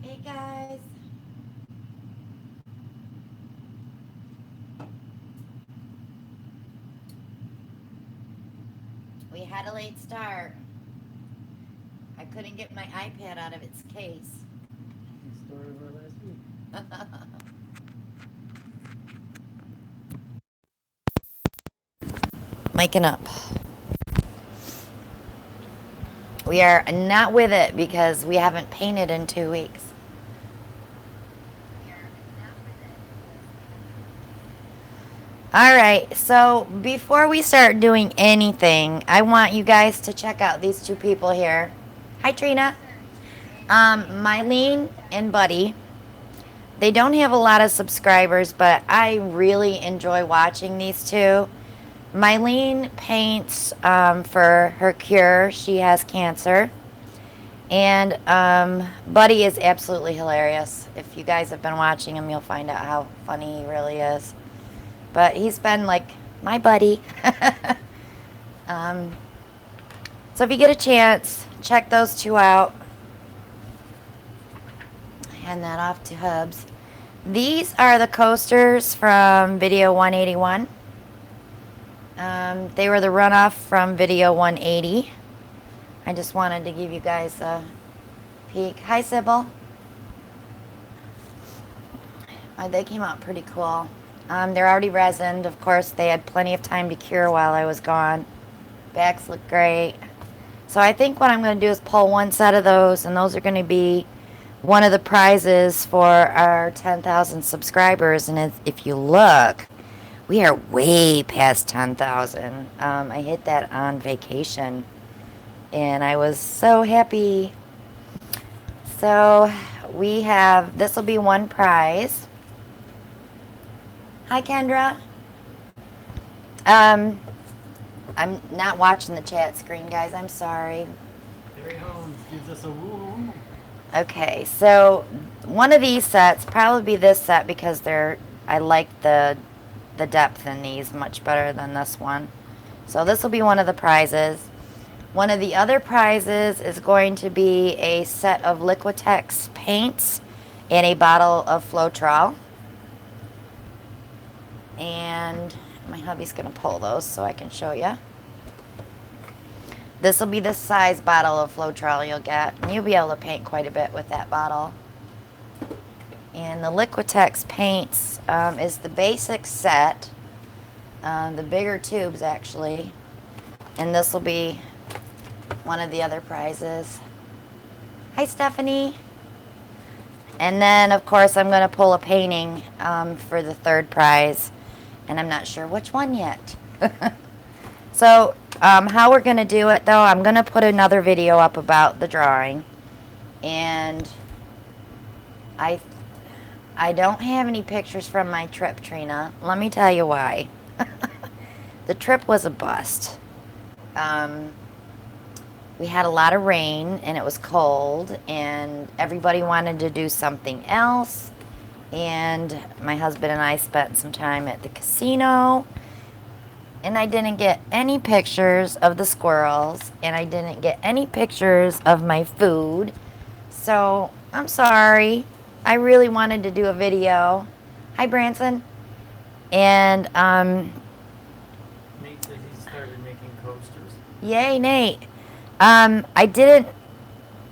Hey guys, we had a late start. I couldn't get my iPad out of its case. The story of our last week. Miking up. We are not with it because we haven't painted in 2 weeks. All right, so before we start doing anything, I want you guys to check out these two people here. Hi, Trina. Mylene and Buddy. They don't have a lot of subscribers, but I really enjoy watching these two. Mylene paints for her cure. She has cancer. And Buddy is absolutely hilarious. If you guys have been watching him, you'll find out how funny he really is. But he's been like my buddy. um, so if you get a chance, check those two out. Hand that off to Hubs. These are the coasters from video 181. They were the runoff from video 180. I just wanted to give you guys a peek. Hi, Sybil. They came out pretty cool. They're already resined. Of course, they had plenty of time to cure while I was gone. Backs look great. So I think what I'm going to do is pull one set of those, and those are going to be one of the prizes for our 10,000 subscribers. And if you look, we are way past 10,000. I hit that on vacation, and I was so happy. So we have, this will be one prize. Hi, Kendra. I'm not watching the chat screen, guys. I'm sorry. Harry Holmes gives us a woo. Okay, so one of these sets, probably be this set because I like the depth in these much better than this one. So this will be one of the prizes. One of the other prizes is going to be a set of Liquitex paints and a bottle of Floetrol. And my hubby's going to pull those so I can show you. This will be the size bottle of Floetrol you'll get. And you'll be able to paint quite a bit with that bottle. And the Liquitex paints is the basic set. The bigger tubes, actually. And this will be one of the other prizes. Hi, Stephanie. And then, of course, I'm going to pull a painting for the third prize. And I'm not sure which one yet. So, how we're going to do it, though, I'm going to put another video up about the drawing. And I don't have any pictures from my trip, Trina. Let me tell you why. The trip was a bust. We had a lot of rain, and it was cold, and everybody wanted to do something else. And my husband and I spent some time at the casino. And I didn't get any pictures of the squirrels, and I didn't get any pictures of my food. So, I'm sorry. I really wanted to do a video. Hi, Branson. And, Nate said he started making coasters. yay, Nate. I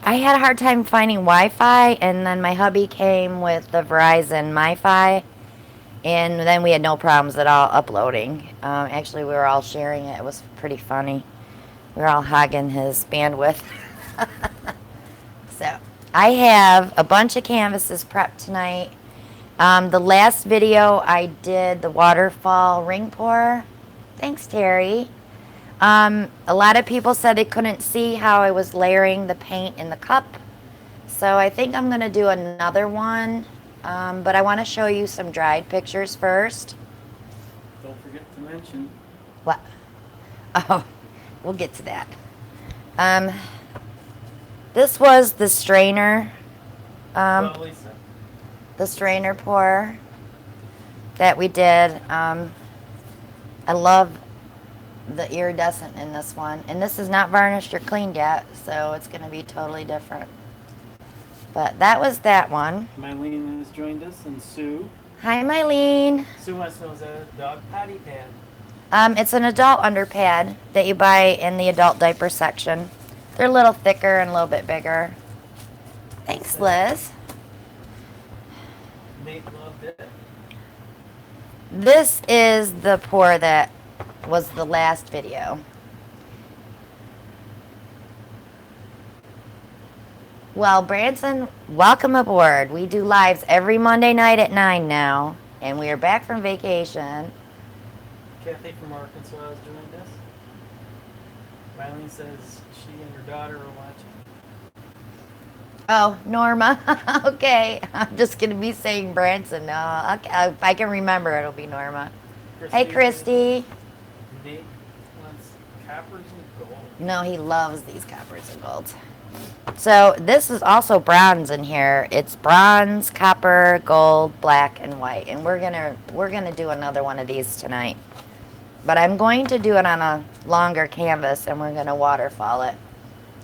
had a hard time finding Wi-Fi, and then my hubby came with the Verizon MiFi. And then we had no problems at all uploading. Actually, we were all sharing it. It was pretty funny. We were all hogging his bandwidth. So, I have a bunch of canvases prepped tonight. The last video I did the waterfall ring pour. Thanks, Terry. A lot of people said they couldn't see how I was layering the paint in the cup. So I think I'm going to do another one. But I want to show you some dried pictures first. Don't forget to mention. What? Oh, we'll get to that. Um, this was the strainer. Well, Lisa. The strainer pour that we did. I love the iridescent in this one. And this is not varnished or cleaned yet, so it's going to be totally different. But that was that one. Mylene has joined us, and Sue. Hi, Mylene. Sue wants to know, is that a dog potty pad? It's an adult underpad that you buy in the adult diaper section. They're a little thicker and a little bit bigger. Thanks, Liz. Nate loved it. This is the pour that was the last video. Well, Branson, welcome aboard. We do lives every Monday night at 9 now, and we are back from vacation. Kathy from Arkansas has joined us. Mylene says she and her daughter are watching. Oh, Norma. Okay, I'm just going to be saying Branson now. Okay, if I can remember, it'll be Norma. Hey, Christy. Nate wants coppers and gold. No, he loves these coppers and golds. So this is also bronze in here. It's bronze, copper, gold, black, and white. And we're gonna do another one of these tonight. But I'm going to do it on a longer canvas, and we're gonna waterfall it.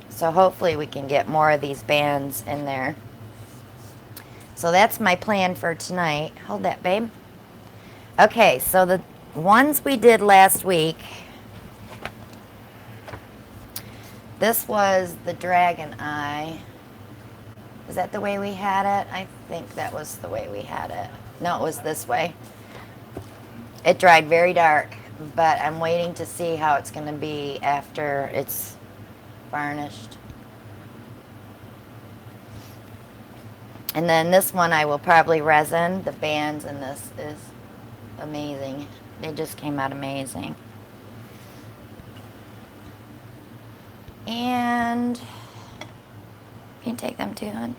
So hopefully we can get more of these bands in there. So that's my plan for tonight. Hold that, babe. Okay, so the ones we did last week. This was the dragon eye. Is that the way we had it? I think that was the way we had it. No, it was this way. It dried very dark, but I'm waiting to see how it's going to be after it's varnished. And then this one I will probably resin. The bands in this is amazing. They just came out amazing. And can you take them too, hon?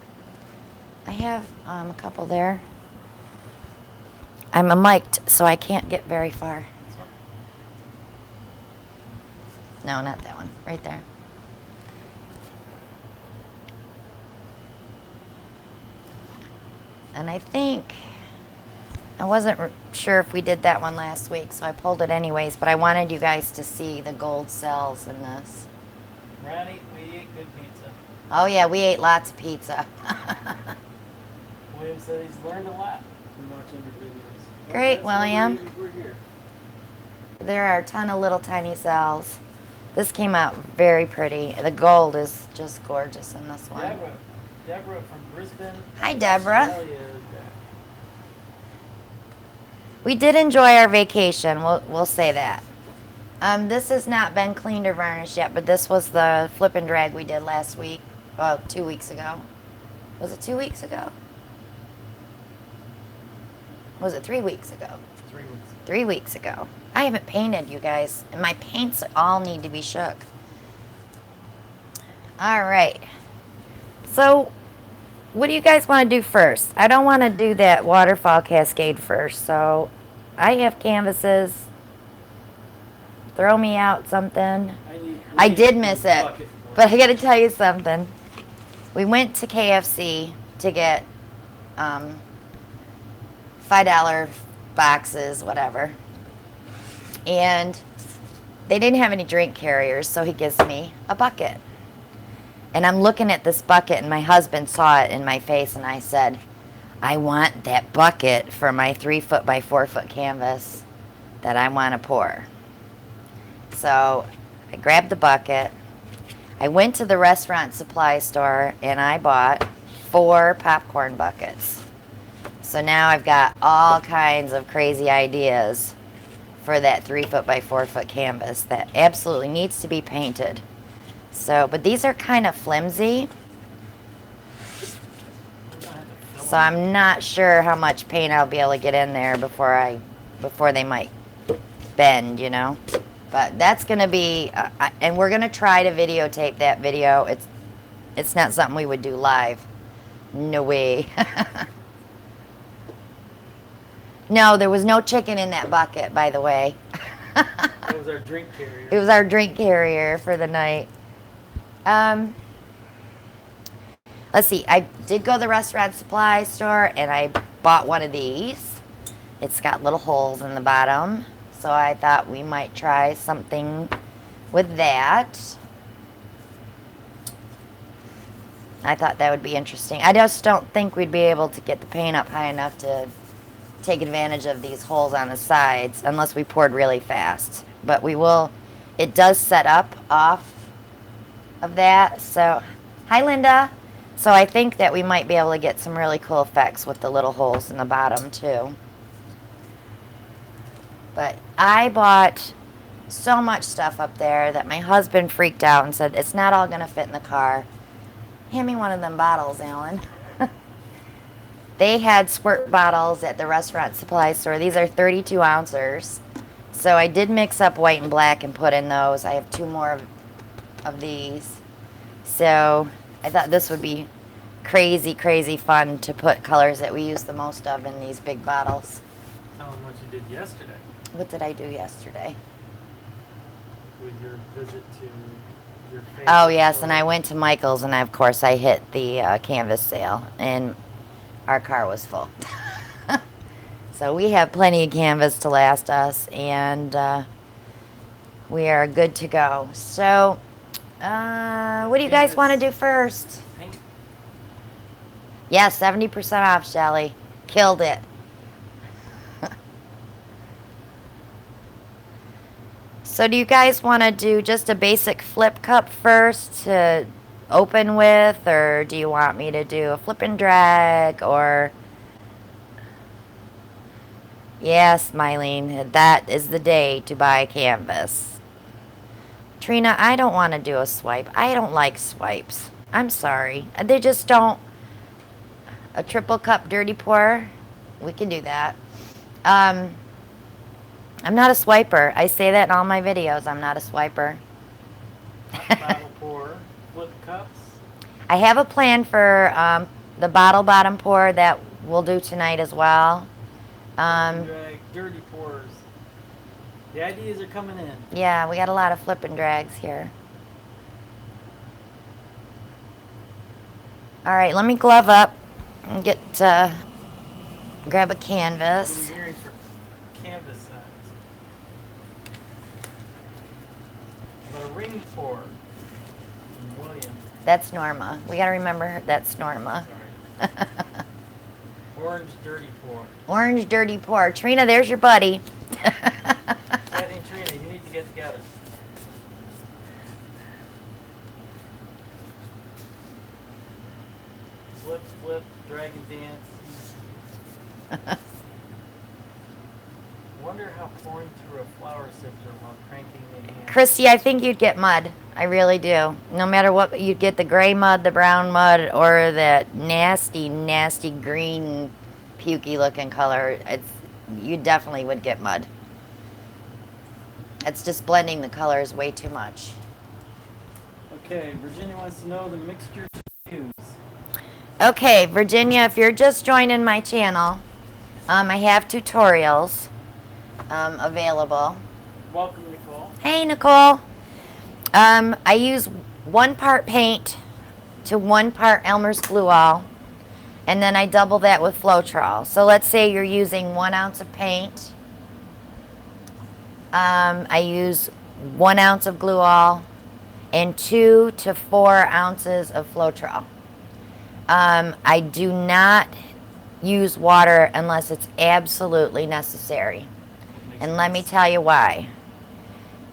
I have a couple there. I'm mic'd, so I can't get very far. No, not that one. Right there. And I think, I wasn't sure if we did that one last week, so I pulled it anyways, but I wanted you guys to see the gold cells in this. Ronnie, we ate good pizza. Oh yeah, we ate lots of pizza. William said he's learned a lot from watching your videos. Great, That's why William. we're here. There are a ton of little tiny cells. This came out very pretty. The gold is just gorgeous in this one. Deborah from Brisbane. Hi, Deborah. Australia is back. We did enjoy our vacation. We'll say that. This has not been cleaned or varnished yet, but this was the flip and drag we did last week. Well, 2 weeks ago. Was it 2 weeks ago? Was it 3 weeks ago? 3 weeks. 3 weeks ago. I haven't painted, you guys. And my paints all need to be shook. All right. So, what do you guys want to do first? I don't want to do that waterfall cascade first. So, I have canvases. Throw me out something. I did miss it. But I got to tell you something. We went to KFC to get $5 boxes, whatever. And they didn't have any drink carriers, so he gives me a bucket. And I'm looking at this bucket, and my husband saw it in my face, and I said, I want that bucket for my 3 foot by 4 foot canvas that I want to pour. So I grabbed the bucket. I went to the restaurant supply store, and I bought 4 popcorn buckets. So now I've got all kinds of crazy ideas for that 3 foot by 4 foot canvas that absolutely needs to be painted. So, but these are kind of flimsy. So I'm not sure how much paint I'll be able to get in there before they might bend, you know. But that's going to be, and we're going to try to videotape that video. It's not something we would do live. No way. No, there was no chicken in that bucket, by the way. That was our drink carrier. It was our drink carrier for the night. Let's see. I did go to the restaurant supply store, and I bought one of these. It's got little holes in the bottom. So I thought we might try something with that. I thought that would be interesting. I just don't think we'd be able to get the paint up high enough to take advantage of these holes on the sides unless we poured really fast. But we will, it does set up off of that. So, hi Linda. So I think that we might be able to get some really cool effects with the little holes in the bottom too. But I bought so much stuff up there that my husband freaked out and said, it's not all going to fit in the car. Hand me one of them bottles, Alan. They had squirt bottles at the restaurant supply store. These are 32 ounces. So I did mix up white and black and put in those. I have 2 more of these. So I thought this would be crazy, crazy fun to put colors that we use the most of in these big bottles. Tell them what you did yesterday What did I do yesterday? with your visit to your favorite Oh, yes, store. and I went to Michael's, and of course I hit the canvas sale, and our car was full. So we have plenty of canvas to last us, and we are good to go. So, what do you guys want to do first? Paint. Yeah, 70% off, Shelly. Killed it. So do you guys want to do just a basic flip cup first to open with, or do you want me to do a flip and drag, or... Yes, Mylene, that is the day to buy canvas. Trina, I don't want to do a swipe. I don't like swipes. I'm sorry. They just don't... A triple cup dirty pour? We can do that. I'm not a swiper. I say that in all my videos. I'm not a swiper. Bottle pour, flip cups. I have a plan for the bottle bottom pour that we'll do tonight as well. Drag, dirty pours. The ideas are coming in. Yeah, we got a lot of flip and drags here. All right, let me glove up and get grab a canvas. I'm hearing for canvas size. But a ring pour. William. That's Norma. We got to remember that's Norma. Sorry. Orange dirty pour. Orange dirty pour. Trina, there's your buddy. Patty and Trina, you need to get together. Flip, flip, dragon dance. Wonder how pouring through a flour sifter while cranking the hand. Christy, I think you'd get mud. I really do. No matter what, you'd get the gray mud, the brown mud, or that nasty, nasty green, pukey looking color. You definitely would get mud. It's just blending the colors way too much. Okay, Virginia wants to know the mixture to use. Okay, Virginia, if you're just joining my channel, I have tutorials available. Welcome, Nicole. Hey, Nicole. I use 1 part paint to 1 part Elmer's glue all, and then I double that with Floetrol. So let's say you're using 1 ounce of paint. I use 1 ounce of glue all and 2 to 4 ounces of Floetrol. I do not use water unless it's absolutely necessary. And let me tell you why.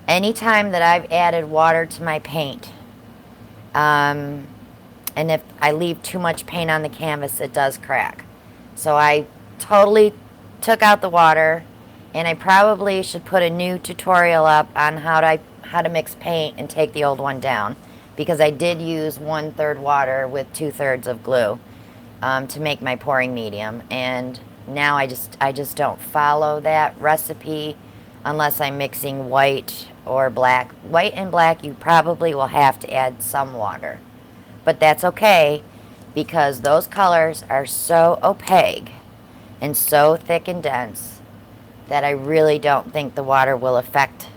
Anytime that I've added water to my paint, and if I leave too much paint on the canvas, it does crack. So I totally took out the water, and I probably should put a new tutorial up on how to mix paint and take the old one down, because I did use 1/3 water with 2/3 of glue to make my pouring medium, and now I just don't follow that recipe unless I'm mixing white or black. White and black, you probably will have to add some water, but that's okay, because those colors are so opaque and so thick and dense that I really don't think the water will affect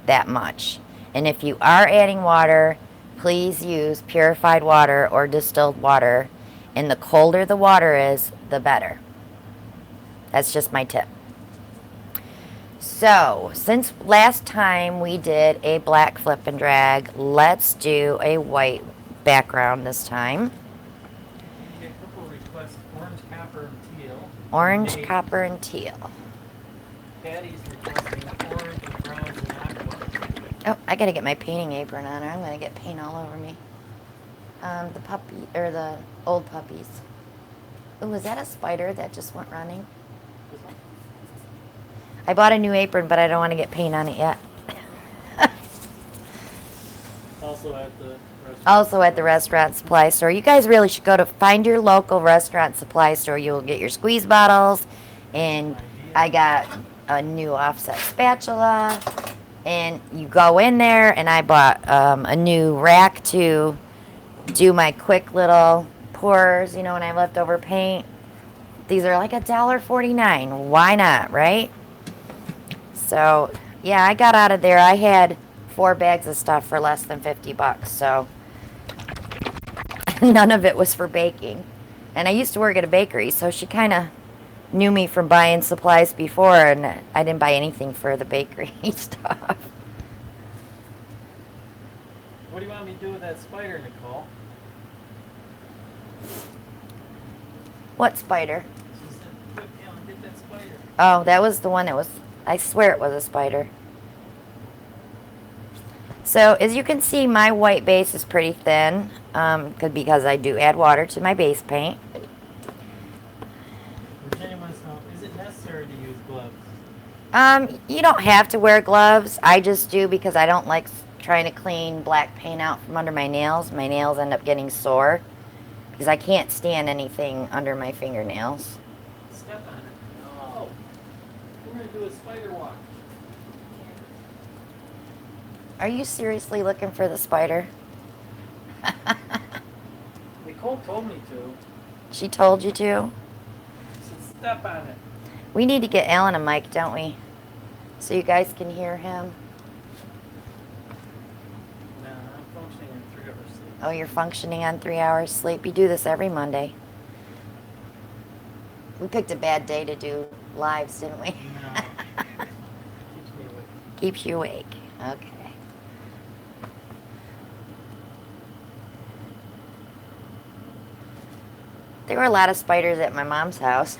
that much. And if you are adding water, please use purified water or distilled water, and the colder the water is, the better. That's just my tip. So, since last time we did a black flip and drag, let's do a white background this time. requests orange, copper, and teal. Orange, Nate, copper, and teal. Patty's requesting orange and browns and aqua. Oh, I gotta get my painting apron on, or I'm gonna get paint all over me. The puppy, or the old puppies. Oh, was that a spider that just went running? This one? I bought a new apron, but I don't want to get paint on it yet. Also at the restaurant. Also at the restaurant supply store. You guys really should go to find your local restaurant supply store. You'll get your squeeze bottles, and I got a new offset spatula. And you go in there, and I bought a new rack to do my quick little pours, you know, when I have leftover paint. These are like $1.49. Why not, right? So, yeah, I got out of there. I had 4 bags of stuff for less than $50, so none of it was for baking. And I used to work at a bakery, so she kind of knew me from buying supplies before, and I didn't buy anything for the bakery stuff. What do you want me to do with that spider, Nicole? What spider? She said, quick, Alan, get that spider. Oh, that was the one that was, I swear it was a spider. So, as you can see, my white base is pretty thin, because I do add water to my base paint. Virginia wants to know, is it necessary to use gloves? You don't have to wear gloves. I just do because I don't like trying to clean black paint out from under my nails. My nails end up getting sore because I can't stand anything under my fingernails. Step on it. No. We're going to do a spider walk. Are you seriously looking for the spider? Nicole told me to. She told you to? She said, step on it. We need to get Alan a mic, don't we? So you guys can hear him. No, I'm functioning in 3 hours sleep. Oh, you're functioning on 3 hours sleep. You do this every Monday. We picked a bad day to do lives, didn't we? No. Keeps me awake. Keeps you awake. Okay. There were a lot of spiders at my mom's house.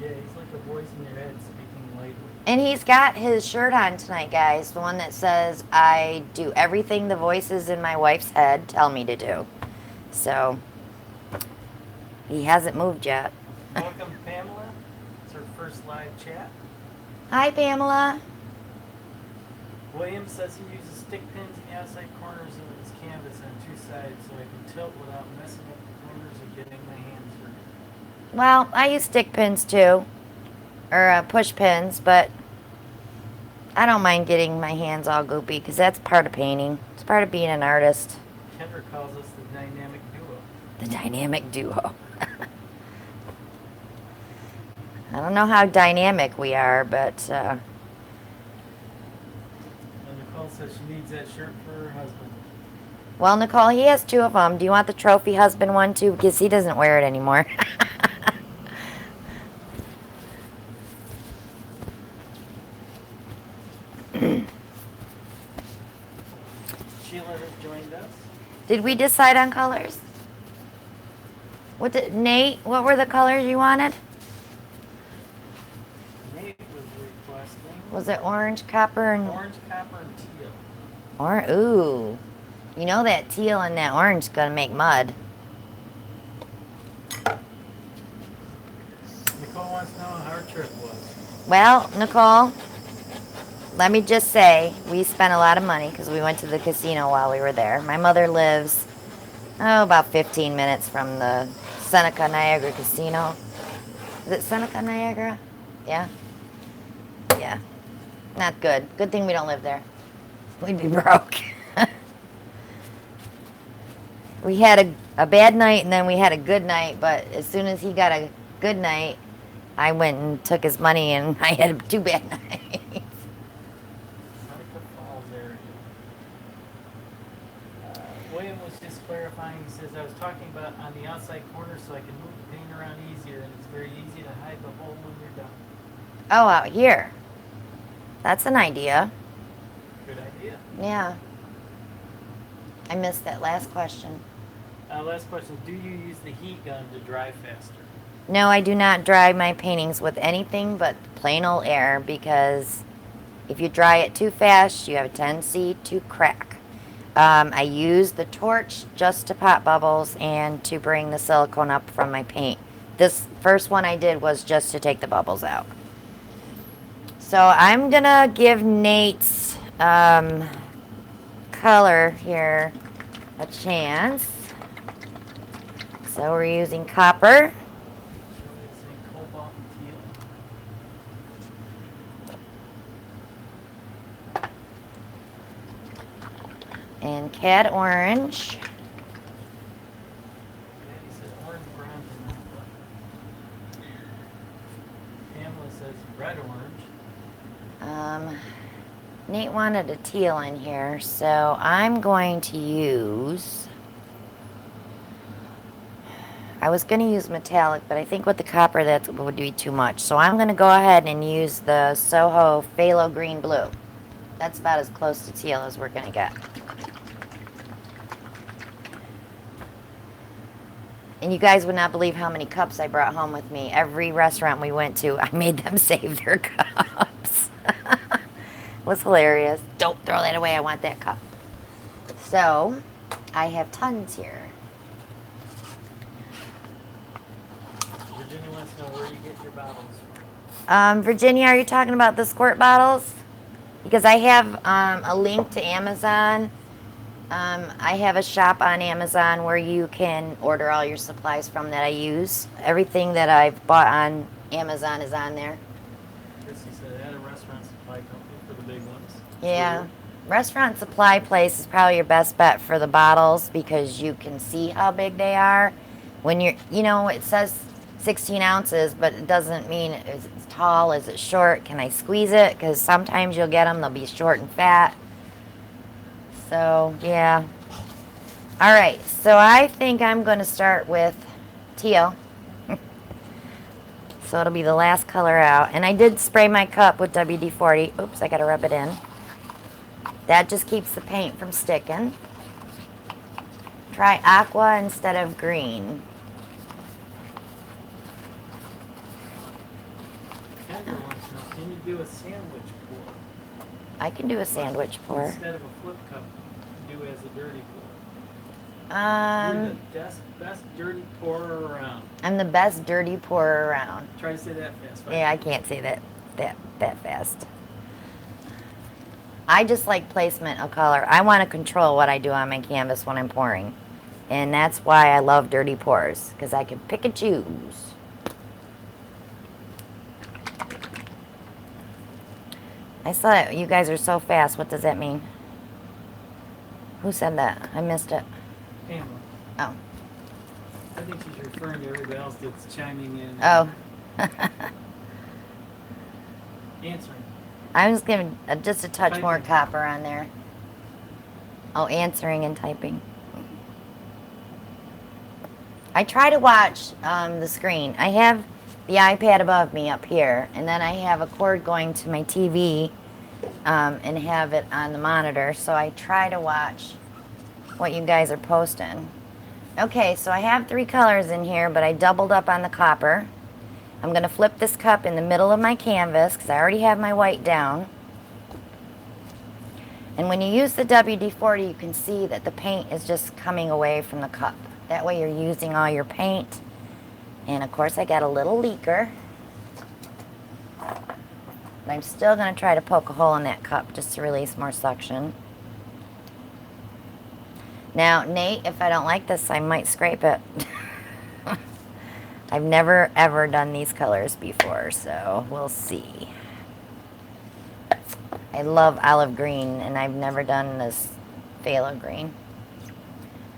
Yeah, he's like a voice in your head speaking lightly. And he's got his shirt on tonight, guys. The one that says, I do everything the voices in my wife's head tell me to do. So, he hasn't moved yet. Welcome, Pamela. It's her first live chat. Hi, Pamela. William says he uses stick pins in the outside corners of his canvas on 2 sides so I can tilt without messing up the corners or getting my hands hurt. Well, I use stick pins too. Or push pins, but I don't mind getting my hands all goopy because that's part of painting. It's part of being an artist. Kendra calls us the dynamic duo. The dynamic duo. I don't know how dynamic we are, but And Nicole says she needs that shirt for her husband. well, Nicole, he has 2 of them. Do you want the trophy husband one too? Because he doesn't wear it anymore. Sheila has joined us. Did we decide on colors? What did Nate? What were the colors you wanted? Nate was requesting Was it orange, copper, and orange, copper, and teal. ooh, you know that teal and that orange is gonna make mud. Nicole wants to know how her trip was. Well, Nicole, let me just say we spent a lot of money because we went to the casino while we were there. My mother lives about 15 minutes from the Seneca Niagara Casino. Is it Seneca Niagara? Yeah. Yeah. Not good. Good thing we don't live there. We'd be broke. We had a bad night and then we had a good night, but as soon as he got a good night, I went and took his money and I had 2 bad nights. Seneca Falls area. William was just clarifying. He says, I was talking about on the outside corner so I can move the paint around easier, and it's very easy to hide the hole when you're done. Oh, out here. That's an idea. Good idea. Yeah. I missed that last question. Last question. Do you use the heat gun to dry faster? No, I do not dry my paintings with anything but plain old air, because if you dry it too fast, you have a tendency to crack. I use the torch just to pop bubbles and to bring the silicone up from my paint. This first one I did was just to take the bubbles out. So I'm gonna give Nate's color here a chance. So we're using copper. It's a cobalt teal. And cad orange. Daddy said orange brown to not black. Pamela says red orange. Nate wanted a teal in here, so I'm going to use... I was going to use metallic, but I think with the copper that would be too much. So I'm going to go ahead and use the Soho Phthalo Green Blue. That's about as close to teal as we're going to get. And you guys would not believe how many cups I brought home with me. Every restaurant we went to, I made them save their cups. It was hilarious. Don't throw that away. I want that cup. So, I have tons here. Virginia wants to know where you get your bottles from. Virginia, are you talking about the squirt bottles? Because I have a link to Amazon. I have a shop on Amazon where you can order all your supplies from that I use. Everything that I've bought on Amazon is on there. Chrissy said add a restaurant supply company for the big ones. Yeah. Sure. Restaurant supply place is probably your best bet for the bottles, because you can see how big they are. When you're, you know, it says 16 ounces, but it doesn't mean is it tall, is it short, can I squeeze it? Because sometimes you'll get them, they'll be short and fat. So, yeah. All right, so I think I'm going to start with teal. So it'll be the last color out. And I did spray my cup with WD-40. Oops, I got to rub it in. That just keeps the paint from sticking. Try aqua instead of green. Kendra wants to know, can you do a sandwich pour? I can do a sandwich pour. Instead of a flip cup, do as a dirty pour. You're Um, the best dirty pourer around. I'm the best dirty pourer around. Try to say that fast. Right? Yeah, I can't say that fast. I just like placement of color. I want to control what I do on my canvas when I'm pouring. And that's why I love dirty pours, because I can pick and choose. I saw it. You guys are so fast. What does that mean? Who said that? I missed it. Pamela. Oh. I think she's referring to everybody else that's chiming in. Oh. Answering. I'm just giving just a touch more Typing. copper on there. Oh, answering and typing. I try to watch the screen. I have the iPad above me up here, and then I have a cord going to my TV and have it on the monitor, so I try to watch what you guys are posting. Okay, so I have 3 colors in here, but I doubled up on the copper. I'm going to flip this cup in the middle of my canvas because I already have my white down. And when you use the WD-40, you can see that the paint is just coming away from the cup. That way you're using all your paint. And of course I got a little leaker. But I'm still going to try to poke a hole in that cup just to release more suction. Now, Nate, if I don't like this, I might scrape it. I've never ever done these colors before, so we'll see. I love olive green, and I've never done this phthalo green.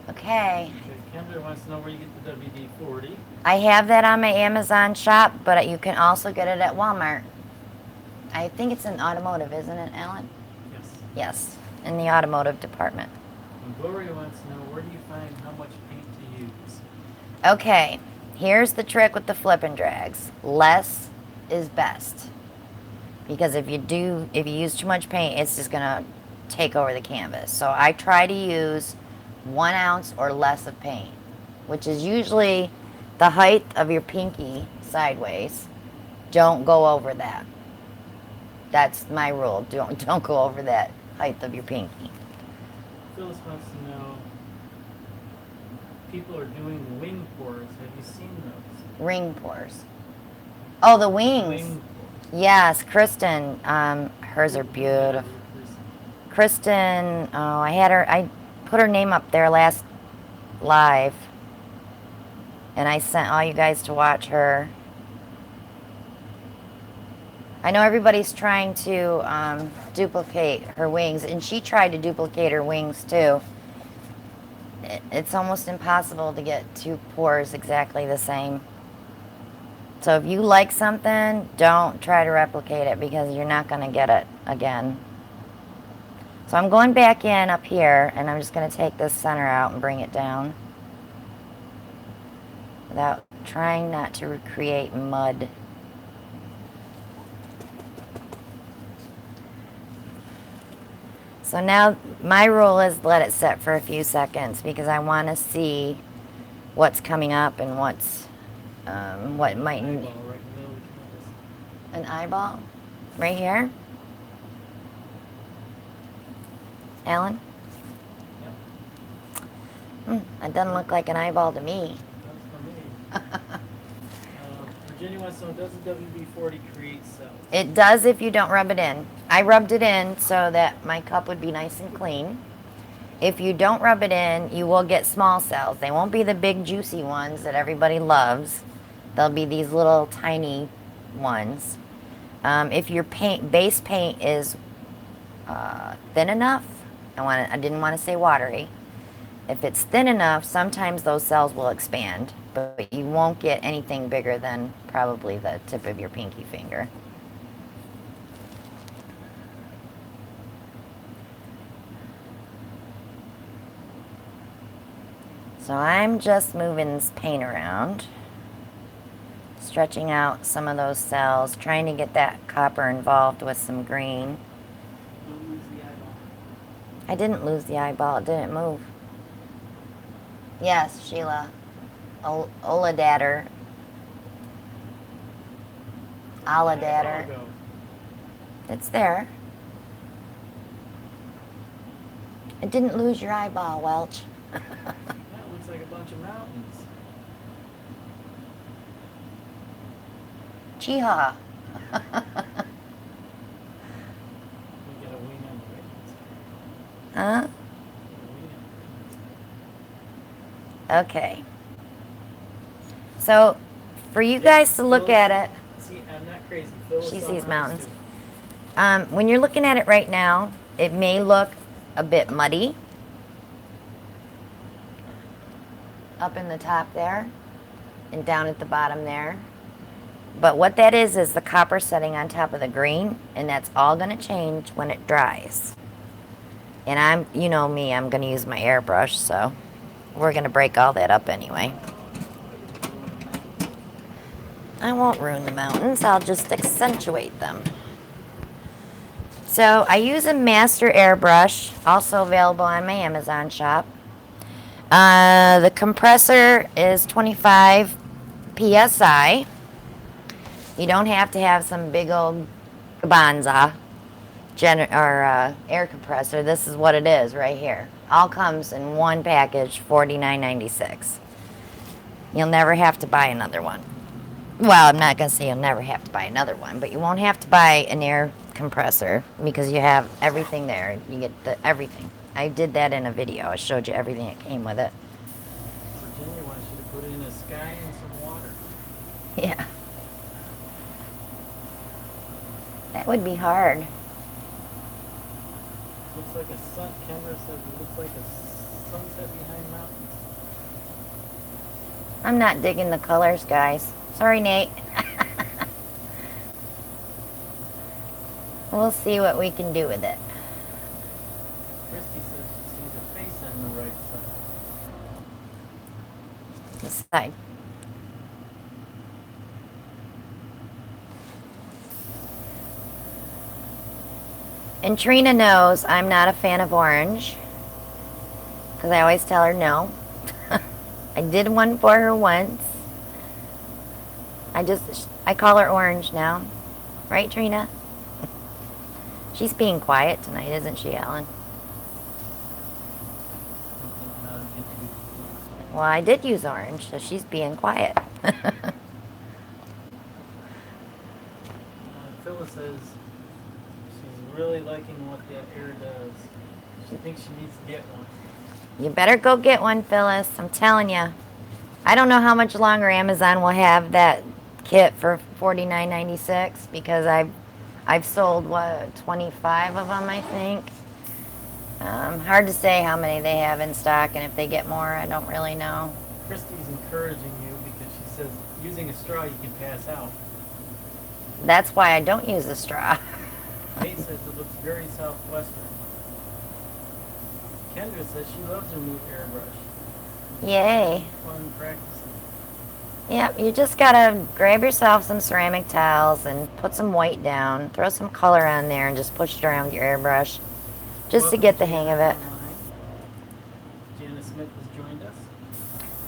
Okay. Okay, Kendra wants to know where you get the WD-40. I have that on my Amazon shop, but you can also get it at Walmart. I think it's in automotive, isn't it, Alan? Yes. Yes, in the automotive department. And Gloria wants to know, where do you find how much paint to use? Okay, here's the trick with the flip and drags. Less is best. Because if you use too much paint, it's just gonna take over the canvas. So I try to use 1 ounce or less of paint, which is usually the height of your pinky sideways. Don't go over that. That's my rule. Don't go over that height of your pinky. Phyllis wants to know, people are doing wing pours. Have you seen those? Ring pours. Oh, the wings. Wing pours. Yes, Kristen. Hers are beautiful. Kristen, oh, I put her name up there last live. And I sent all you guys to watch her. I know everybody's trying to duplicate her wings, and she tried to duplicate her wings too. It's almost impossible to get 2 pours exactly the same. So if you like something, don't try to replicate it because you're not going to get it again. So I'm going back in up here, and I'm just going to take this center out and bring it down without trying not to recreate mud. So now my rule is let it set for a few seconds because I want to see what's coming up and what might need. An eyeball right here, Alan. It doesn't look like an eyeball to me. Virginia wants to know, does the WD-40 create cells? It does if you don't rub it in. I rubbed it in so that my cup would be nice and clean. If you don't rub it in, you will get small cells. They won't be the big juicy ones that everybody loves. They'll be these little tiny ones. If your base paint is thin enough, I didn't want to say watery. If it's thin enough, sometimes those cells will expand, but you won't get anything bigger than probably the tip of your pinky finger. So I'm just moving this paint around, stretching out some of those cells, trying to get that copper involved with some green. Don't lose the eyeball. I didn't lose the eyeball, it didn't move. Yes, Sheila. Oladatter. Oladatter. It's there. It didn't lose your eyeball, Welch. That looks like a bunch of mountains. Cheehaw. We got a wing on the right Huh? side. Okay. So, for you guys to look at it, See, I'm not crazy. Phyllis she saw sees mine mountains. too. When you're looking at it right now, it may look a bit muddy up in the top there and down at the bottom there. But what that is the copper setting on top of the green, and that's all going to change when it dries. And you know me, I'm going to use my airbrush, so we're going to break all that up anyway. I won't ruin the mountains, I'll just accentuate them. So I use a master airbrush, also available on my Amazon shop. The compressor is 25 PSI. You don't have to have some big old Gabanza air compressor. This is what it is right here. All comes in one package, $49.96. You'll never have to buy another one. Well, I'm not going to say you'll never have to buy another one, but you won't have to buy an air compressor because you have everything there. You get everything. I did that in a video. I showed you everything that came with it. Virginia wants you to put in a sky and some water. Yeah. That would be hard. Looks like a sun. Camera says it looks like a sunset behind mountains. I'm not digging the colors, guys. Sorry, Nate. We'll see what we can do with it. Christy says she sees a face on the right side. This side. And Trina knows I'm not a fan of orange because I always tell her no. I did one for her once. I call her Orange now. Right, Trina? She's being quiet tonight, isn't she, Ellen? Well, I did use Orange, so she's being quiet. Phyllis says she's really liking what the air does. She thinks she needs to get one. You better go get one, Phyllis. I'm telling you. I don't know how much longer Amazon will have that kit for $49.96 because I've sold, what, 25 of them, I think. Hard to say how many they have in stock, and if they get more, I don't really know. Christy's encouraging you because she says using a straw you can pass out. That's why I don't use a straw. Nate says it looks very southwestern. Kendra says she loves her new airbrush. Yay. Fun practicing. Yep, you just gotta grab yourself some ceramic tiles and put some white down, throw some color on there, and just push it around with your airbrush just to get the hang of it. Jana Smith has joined us.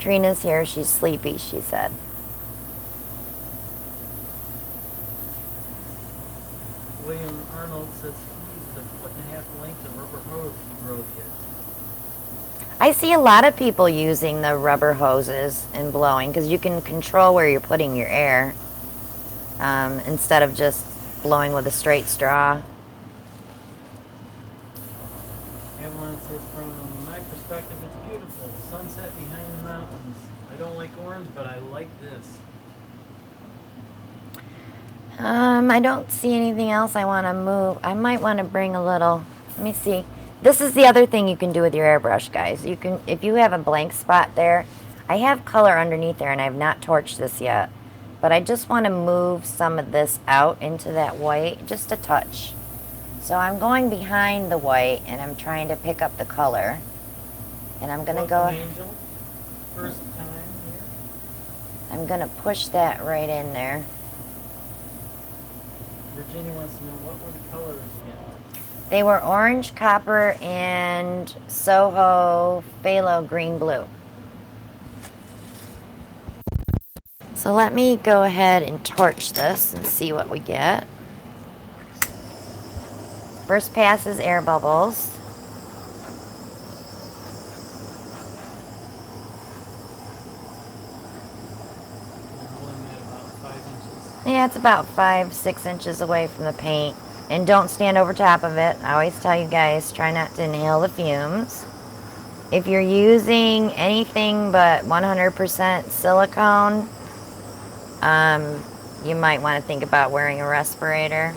Trina's here. She's sleepy, she said. William Arnold says he used a 1.5 length of rubber hose to grow kits. I see a lot of people using the rubber hoses and blowing because you can control where you're putting your air instead of just blowing with a straight straw. Evelyn says, from my perspective, it's beautiful. Sunset behind the mountains. I don't like orange, but I like this. I don't see anything else I want to move. I might want to bring a little, let me see. This is the other thing you can do with your airbrush, guys. You can, if you have a blank spot there, I have color underneath there and I have not torched this yet. But I just want to move some of this out into that white, just a touch. So I'm going behind the white and I'm trying to pick up the color. And I'm going to go, Angel. First time here. I'm going to push that right in there. Virginia wants to know what were the colors again? They were orange, copper, and Soho Phthalo green blue. So let me go ahead and torch this and see what we get. First pass is air bubbles. Yeah, it's about 5-6 inches away from the paint. And don't stand over top of it. I always tell you guys, try not to inhale the fumes. If you're using anything but 100% silicone, you might want to think about wearing a respirator.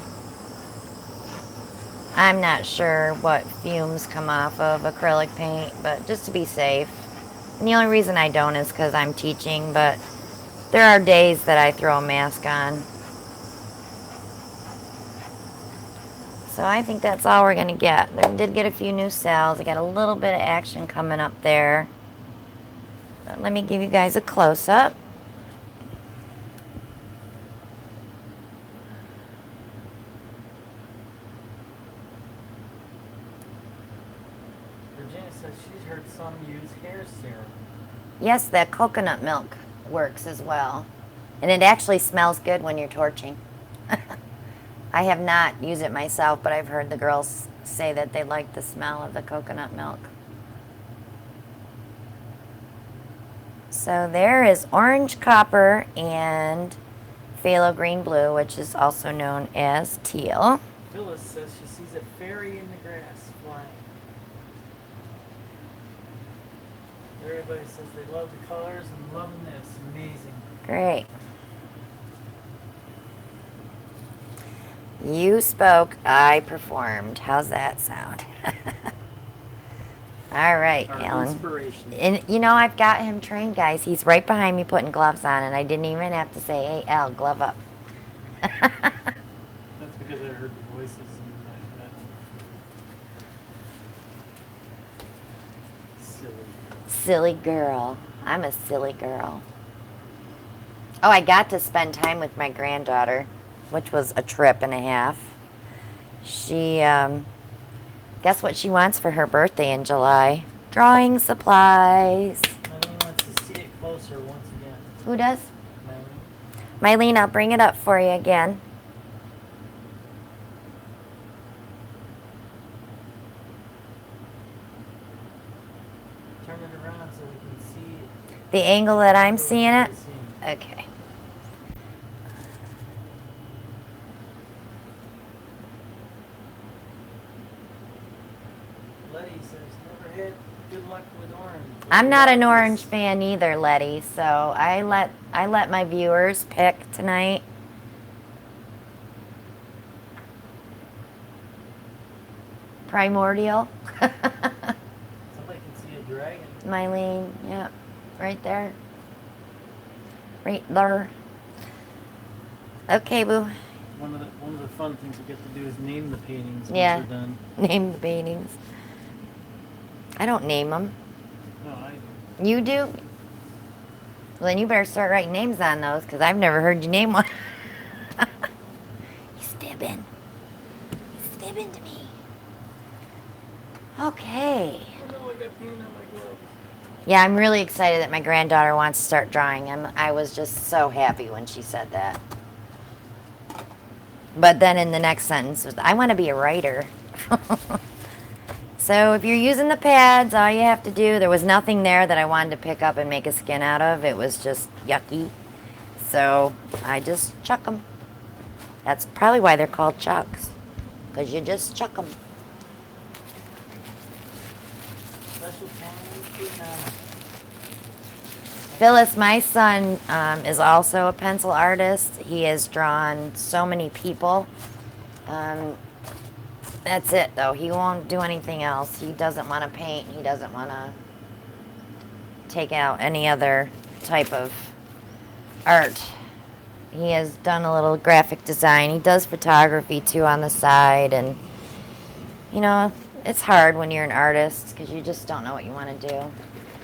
I'm not sure what fumes come off of acrylic paint, but just to be safe. And the only reason I don't is because I'm teaching, but there are days that I throw a mask on. So I think that's all we're going to get. They did get a few new cells. I got a little bit of action coming up there. But let me give you guys a close-up. Virginia says she's heard some use hair serum. Yes, that coconut milk works as well. And it actually smells good when you're torching. I have not used it myself, but I've heard the girls say that they like the smell of the coconut milk. So there is orange, copper, and phthalo green blue, which is also known as teal. Phyllis says she sees a fairy in the grass flying. Everybody says they love the colors and loving this. Amazing. Great. You spoke, I performed. How's that sound? All right, Our Alan. inspiration. And you know, I've got him trained, guys. He's right behind me putting gloves on, and I didn't even have to say, hey, Al, glove up. That's because I heard the voices and I silly. Silly girl. I'm a silly girl. Oh, I got to spend time with my granddaughter, which was a trip and a half. She, guess what she wants for her birthday in July? Drawing supplies. Eileen wants to see it closer once again. Who does? Eileen. Mylene, I'll bring it up for you again. Turn it around so we can see it. The angle that I'm seeing it? Seeing it. Okay. Letty says, never had good luck with orange. I'm not an orange fan either, Letty, so I let my viewers pick tonight. Primordial. Somebody can see a dragon. Mylene, yep, right there. Right there. Okay, boo. One of the fun things we get to do is name the paintings Yeah. once they're done. Name the paintings. I don't name them. No, I You do? Well, then you better start writing names on those, because I've never heard you name one. He's stibbing. He's stibbing to me. Okay. oh no, I got paint on my glove. Yeah, I'm really excited that my granddaughter wants to start drawing. I was just so happy when she said that. But then in the next sentence was, I want to be a writer. So if you're using the pads, all you have to do, there was nothing there that I wanted to pick up and make a skin out of. It was just yucky. So I just chuck them. That's probably why they're called chucks, because you just chuck them. Special paint on. Phyllis, my son, is also a pencil artist. He has drawn so many people. That's it, though. He won't do anything else. He doesn't want to paint. He doesn't want to take out any other type of art. He has done a little graphic design. He does photography, too, on the side. And, you know, it's hard when you're an artist because you just don't know what you want to do.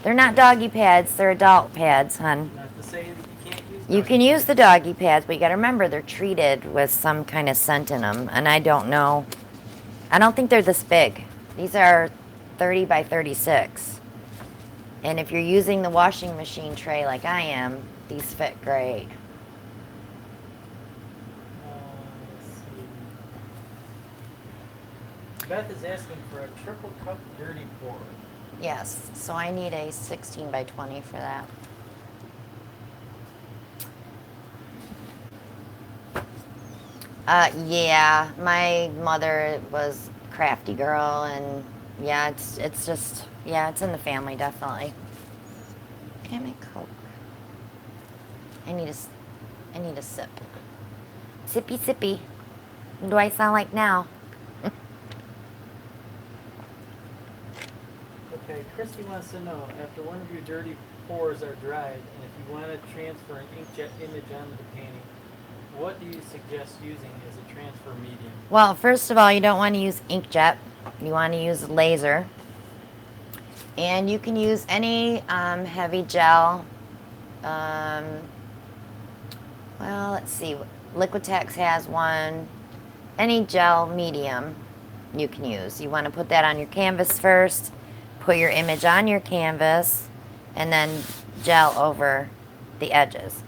They're not doggy pads. They're adult pads, hon. Not to say that you can't use You can use the doggy pads, but you got to remember they're treated with some kind of scent in them. And I don't know. I don't think they're this big. These are 30 by 36. And if you're using the washing machine tray like I am, these fit great. Let's see. Beth is asking for a triple cup dirty pour. Yes, so I need a 16 by 20 for that. Yeah, my mother was a crafty girl, and yeah, it's just, yeah, it's in the family, definitely. Can I make Coke? I need a sip. Sippy, sippy. What do I sound like now? Okay, Christy wants to know, after one of your dirty pours are dried, and if you want to transfer an inkjet image onto the painting, what do you suggest using as a transfer medium? Well, first of all, you don't want to use inkjet. You want to use laser. And you can use any heavy gel. Well, let's see. Liquitex has one. Any gel medium you can use. You want to put that on your canvas first. Put your image on your canvas. And then gel over the edges.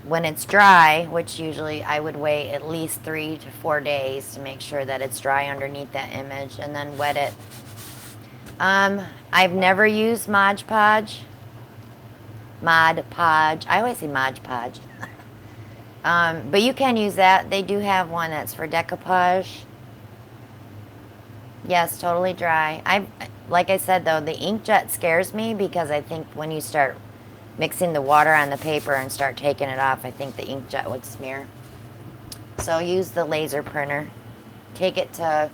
When it's dry, which usually I would wait at least 3 to 4 days to make sure that it's dry underneath that image, and then wet it. I've never used Mod Podge. Mod Podge. I always say Mod Podge. But you can use that. They do have one that's for decoupage. Yes, totally dry. Like I said, though, the inkjet scares me because I think when you start mixing the water on the paper and start taking it off, I think the inkjet would smear. So use the laser printer. Take it to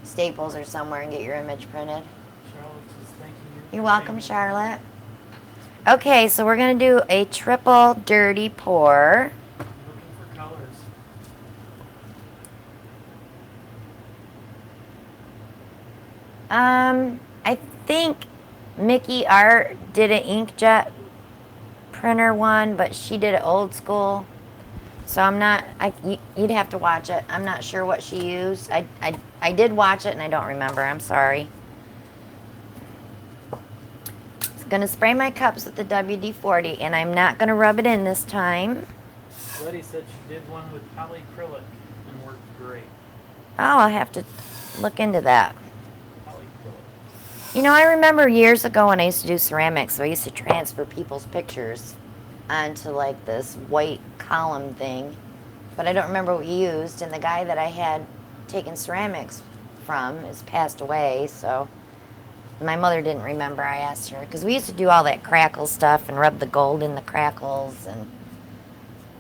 Staples or somewhere and get your image printed. Charlotte's just thanking you. You're welcome, Charlotte. Okay, so we're going to do a triple dirty pour. Looking for colors. I think Mickey Art did an inkjet printer one, but she did it old school. So I'm not, you'd have to watch it. I'm not sure what she used. I did watch it and I don't remember. I'm sorry. Gonna spray my cups with the WD-40, and I'm not gonna rub it in this time. Letty said she did one with polyacrylic and worked great. Oh, I'll have to look into that. Polyacrylic. You know, I remember years ago when I used to do ceramics, so I used to transfer people's pictures onto like this white column thing, but I don't remember what we used, and the guy that I had taken ceramics from has passed away, so my mother didn't remember. I asked her, because we used to do all that crackle stuff and rub the gold in the crackles, and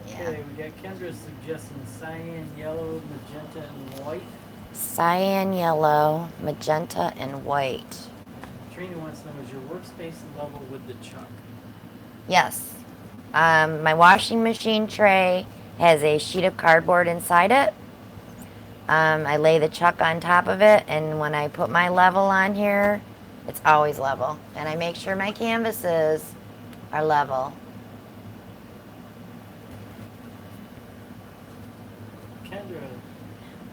yeah. Okay, we got Kendra suggesting cyan, yellow, magenta, and white. Cyan, yellow, magenta, and white. Trina wants to know, is your workspace level with the chuck? Yes. My washing machine tray has a sheet of cardboard inside it. I lay the chuck on top of it, and when I put my level on here, it's always level. And I make sure my canvases are level. Kendra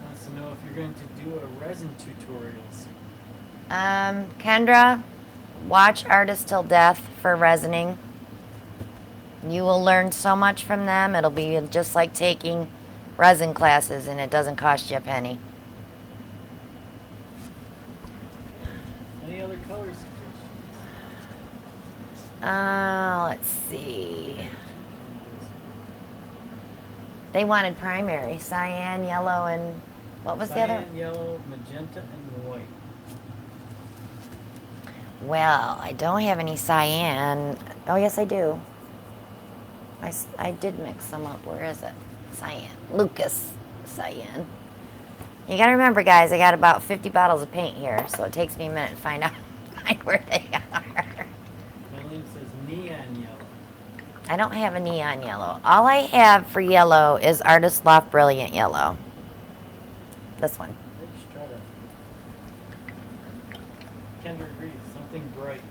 wants to know if you're going to do a resin tutorials. Kendra, watch Artist Till Death for resining. You will learn so much from them. It'll be just like taking resin classes, and it doesn't cost you a penny. Any other color suggestions? Let's see. They wanted primary, cyan, yellow, and what was the other? Cyan, yellow, magenta, and white. Well, I don't have any cyan. Oh, yes, I do. I did mix some up. Where is it? Cyan. Lucas cyan. You gotta remember, guys, I got about 50 bottles of paint here, so it takes me a minute to find where they are. Eileen says neon yellow. I don't have a neon yellow. All I have for yellow is Artist Loft Brilliant Yellow. This one. Let's try to. Kendra agrees. Something bright.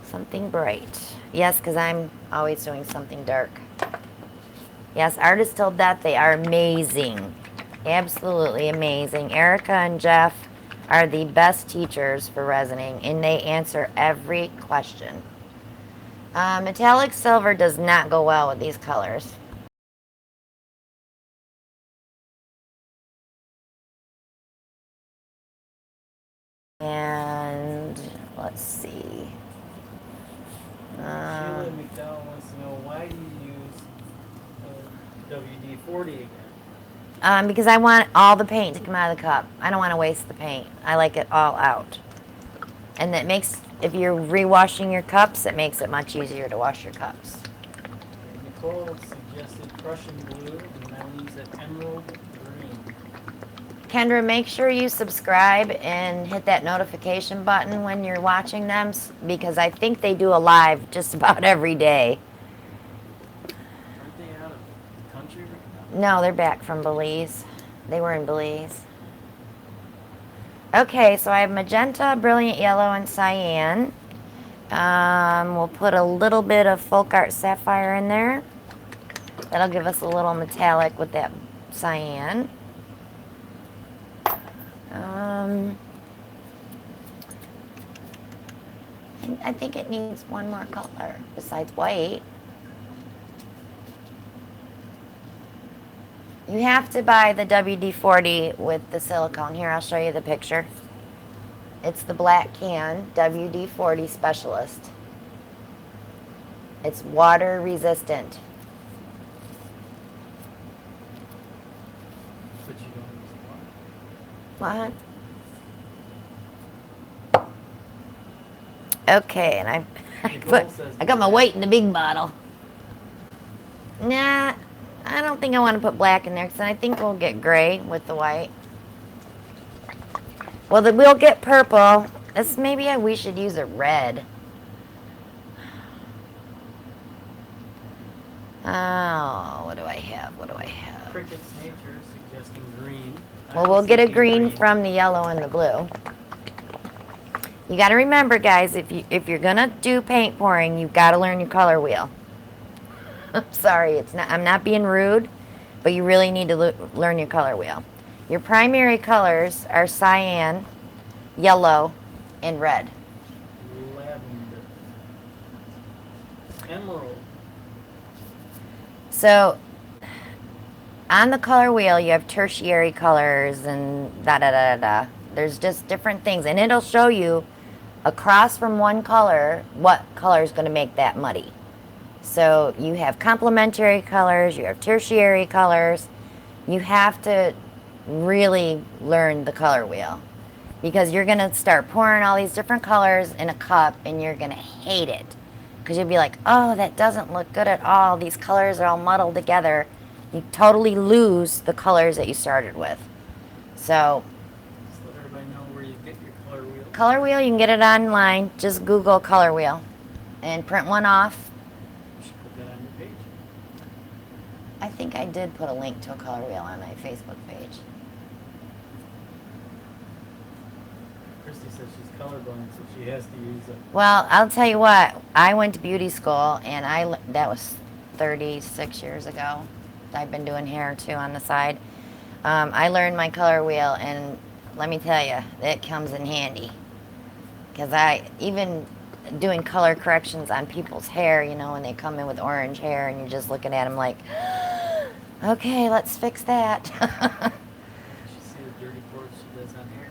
Something bright. Yes, because I'm always doing something dark. Yes, Artist Till Death, they are amazing. Absolutely amazing. Erica and Jeff are the best teachers for resining, and they answer every question. Metallic silver does not go well with these colors. And let's see. Sheila McDowell wants to know, why do you use WD-40 again? Because I want all the paint to come out of the cup. I don't want to waste the paint. I like it all out. And that makes, if you're rewashing your cups, it makes it much easier to wash your cups. Nicole suggested Prussian blue, and Melanie said emerald green. Kendra, make sure you subscribe and hit that notification button when you're watching them, because I think they do a live just about every day. Aren't they out of the country right No, they're back from Belize. They were in Belize. Okay, so I have magenta, brilliant yellow, and cyan. We'll put a little bit of folk art sapphire in there. That'll give us a little metallic with that cyan. I think it needs one more color besides white. You have to buy the WD-40 with the silicone. Here, I'll show you the picture. It's the black can, WD-40 Specialist. It's water resistant. But you don't use water. What? Okay, and I got my weight in the big bottle. Nah, I don't think I want to put black in there, because I think we'll get gray with the white. Well, we'll get purple. Maybe we should use a red. Oh, what do I have? What do I have? Cricket's Nature suggesting green. Well, we'll get a green from the yellow and the blue. You got to remember, guys, if you're gonna do paint pouring, you've got to learn your color wheel. I'm sorry, I'm not being rude, but you really need to learn your color wheel. Your primary colors are cyan, yellow, and red. Lavender. Emerald. So on the color wheel, you have tertiary colors and da da da da. There's just different things, and it'll show you across from one color what color is going to make that muddy. So you have complementary colors, you have tertiary colors. You have to really learn the color wheel because you're going to start pouring all these different colors in a cup and you're going to hate it because you'll be like, oh, that doesn't look good at all. These colors are all muddled together. You totally lose the colors that you started with. So Just let everybody know where you get your color wheel. color wheel, you can get it online. Just Google color wheel and print one off. You should put that on your page. I think I did put a link to a color wheel on my Facebook page. Christy says she's colorblind, so she has to use it. Well, I'll tell you what. I went to beauty school, and that was 36 years ago. I've been doing hair too on the side. I learned my color wheel, and let me tell you, it comes in handy. Because even doing color corrections on people's hair, when they come in with orange hair, and you're just looking at them like, okay, let's fix that. She see the dirty pours she does on hair.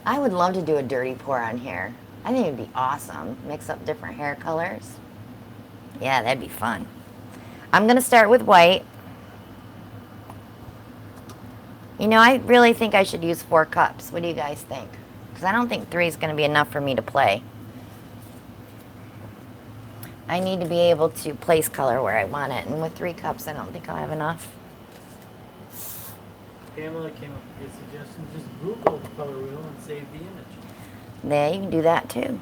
I would love to do a dirty pour on hair. I think it'd be awesome. Mix up different hair colors. Yeah, that'd be fun. I'm going to start with white. I really think I should use 4 cups. What do you guys think? Because I don't think 3 is going to be enough for me to play. I need to be able to place color where I want it. And with 3 cups, I don't think I'll have enough. Pamela came up with a suggestion. Just Google the color wheel and save the image. Yeah, you can do that too.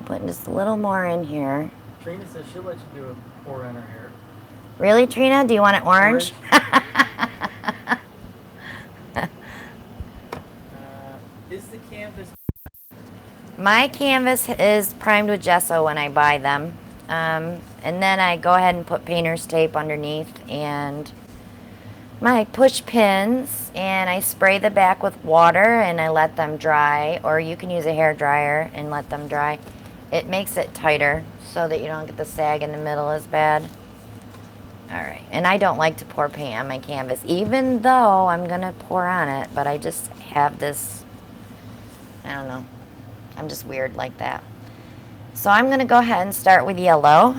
Putting just a little more in here. Trina says she'll let you do a pour on her hair. Really, Trina? Do you want it orange? Is the canvas... My canvas is primed with gesso when I buy them. And then I go ahead and put painter's tape underneath and my push pins, and I spray the back with water and I let them dry, or you can use a hair dryer and let them dry. It makes it tighter so that you don't get the sag in the middle as bad. Alright, and I don't like to pour paint on my canvas, even though I'm going to pour on it, but I just have this, I don't know, I'm just weird like that. So I'm going to go ahead and start with yellow.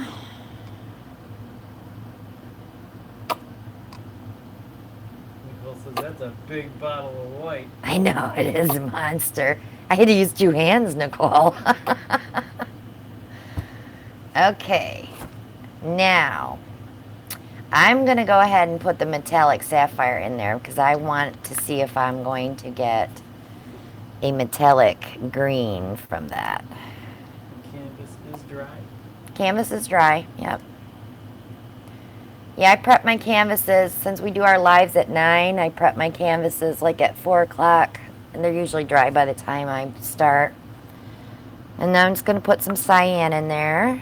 Nicole says that's a big bottle of white. I know, it is a monster. I had to use 2 hands, Nicole. Okay, now I'm going to go ahead and put the metallic sapphire in there because I want to see if I'm going to get a metallic green from that. Canvas is dry. Canvas is dry, yep. Yeah, I prep my canvases, since we do our lives at 9, I prep my canvases like at 4 o'clock, and they're usually dry by the time I start. And now I'm just going to put some cyan in there.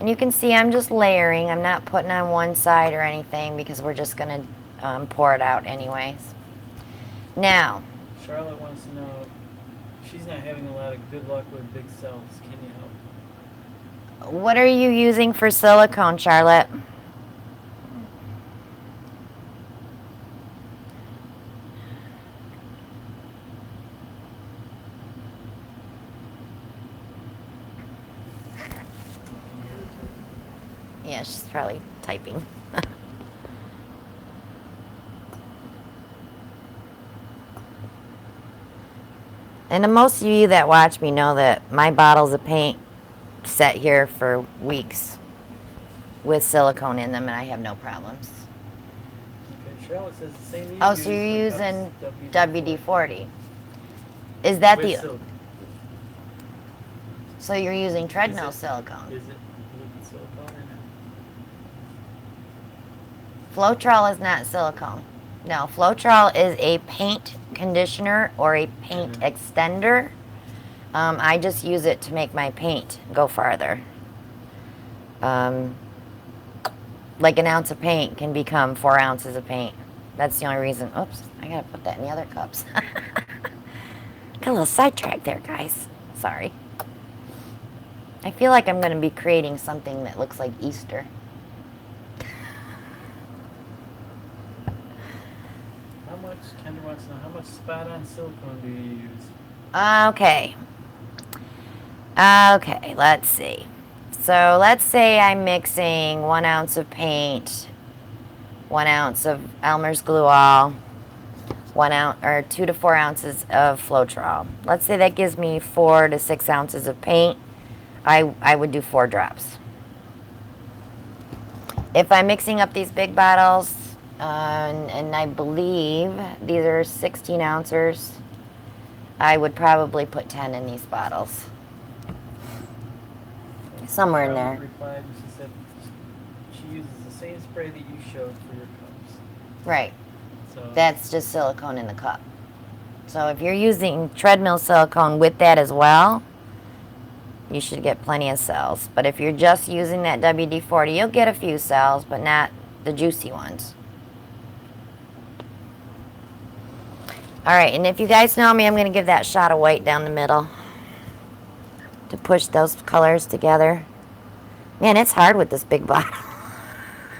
And you can see I'm just layering. I'm not putting on one side or anything because we're just going to pour it out anyways. Now, Charlotte wants to know, she's not having a lot of good luck with big cells. Can you help? what are you using for silicone, Charlotte? Yeah, she's probably typing. And most of you that watch me know that my bottles of paint set here for weeks with silicone in them, and I have no problems. Okay, Charlotte says the same. Oh, so you're using WD-40. Is that the... Silicone. So you're using treadmill Is silicone. it liquid silicone or not? Floetrol is not silicone. No, Floetrol is a paint conditioner or a paint extender. I just use it to make my paint go farther. Like an ounce of paint can become 4 ounces of paint. That's the only reason. Oops, I gotta put that in the other cups. Got a little sidetracked there, guys. Sorry. I feel like I'm going to be creating something that looks like Easter. How much, Kendra wants to know, how much spot-on silicone do you use? Okay. Okay, let's see. So let's say I'm mixing 1 ounce of paint, 1 ounce of Elmer's glue all, 1 ounce or 2 to 4 ounces of Floetrol. Let's say that gives me 4 to 6 ounces of paint. I would do 4 drops. If I'm mixing up these big bottles, and I believe these are 16 ounces, I would probably put 10 in these bottles. Somewhere in there. Replied, and she said she uses the same spray that you showed for your cups. Right. So That's just silicone in the cup. So if you're using treadmill silicone with that as well, you should get plenty of cells. But if you're just using that WD-40, you'll get a few cells, but not the juicy ones. All right, and if you guys know me, I'm going to give that shot of white down the middle to push those colors together. Man, it's hard with this big bottle.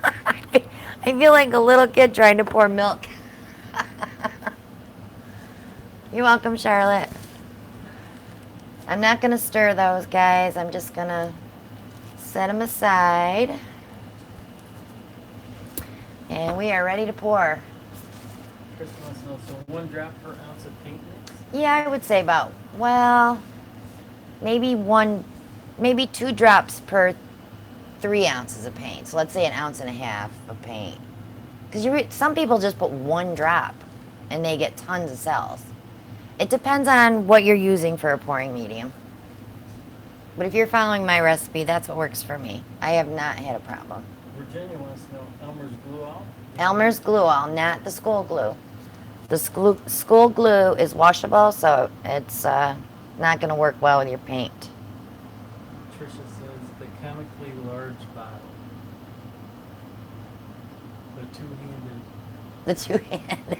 I feel like a little kid trying to pour milk. You're welcome, Charlotte. I'm not going to stir those, guys. I'm just going to set them aside. And we are ready to pour. Kristen wants to know, so 1 drop per ounce of paint mix? Yeah, I would say about, well, maybe 2 drops per 3 ounces of paint. So let's say 1.5 ounces of paint. Because some people just put 1 drop and they get tons of cells. It depends on what you're using for a pouring medium. But if you're following my recipe, that's what works for me. I have not had a problem. Virginia wants to know, Elmer's glue all? Elmer's glue all, not the school glue. The school glue is washable, so it's not going to work well with your paint. Tricia says the chemically large bottle. The two-handed. The two-handed.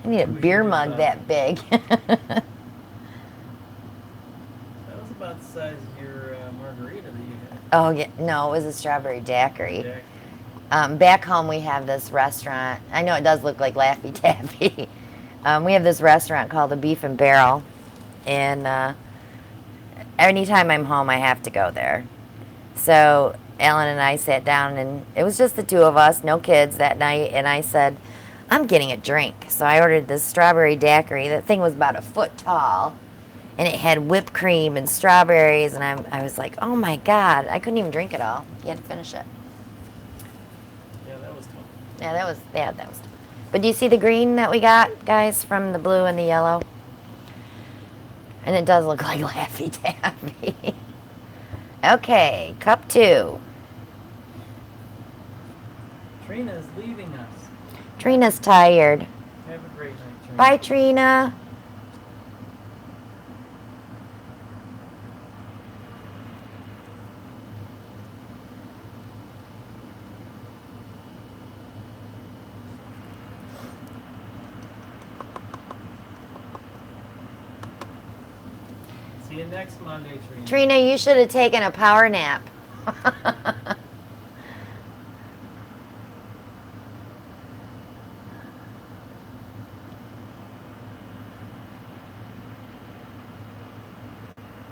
I need a beer mug that big. That was about the size of your margarita that you had. Oh, yeah. No, it was a strawberry daiquiri. Jack. Back home, we have this restaurant. I know it does look like Laffy Taffy. We have this restaurant called the Beef and Barrel. And anytime I'm home, I have to go there. So Alan and I sat down, and it was just the two of us, no kids that night. And I said, I'm getting a drink. So I ordered this strawberry daiquiri. That thing was about 1 foot tall. And it had whipped cream and strawberries. And I was like, oh, my God. I couldn't even drink it all. You had to finish it. Yeah, that was tough. Yeah, that was tough. But do you see the green that we got, guys, from the blue and the yellow? And it does look like Laffy Taffy. Okay, cup 2. Trina's leaving us. Trina's tired. Have a great night, Trina. Bye, Trina. See you next Monday, Trina. Trina, you should have taken a power nap.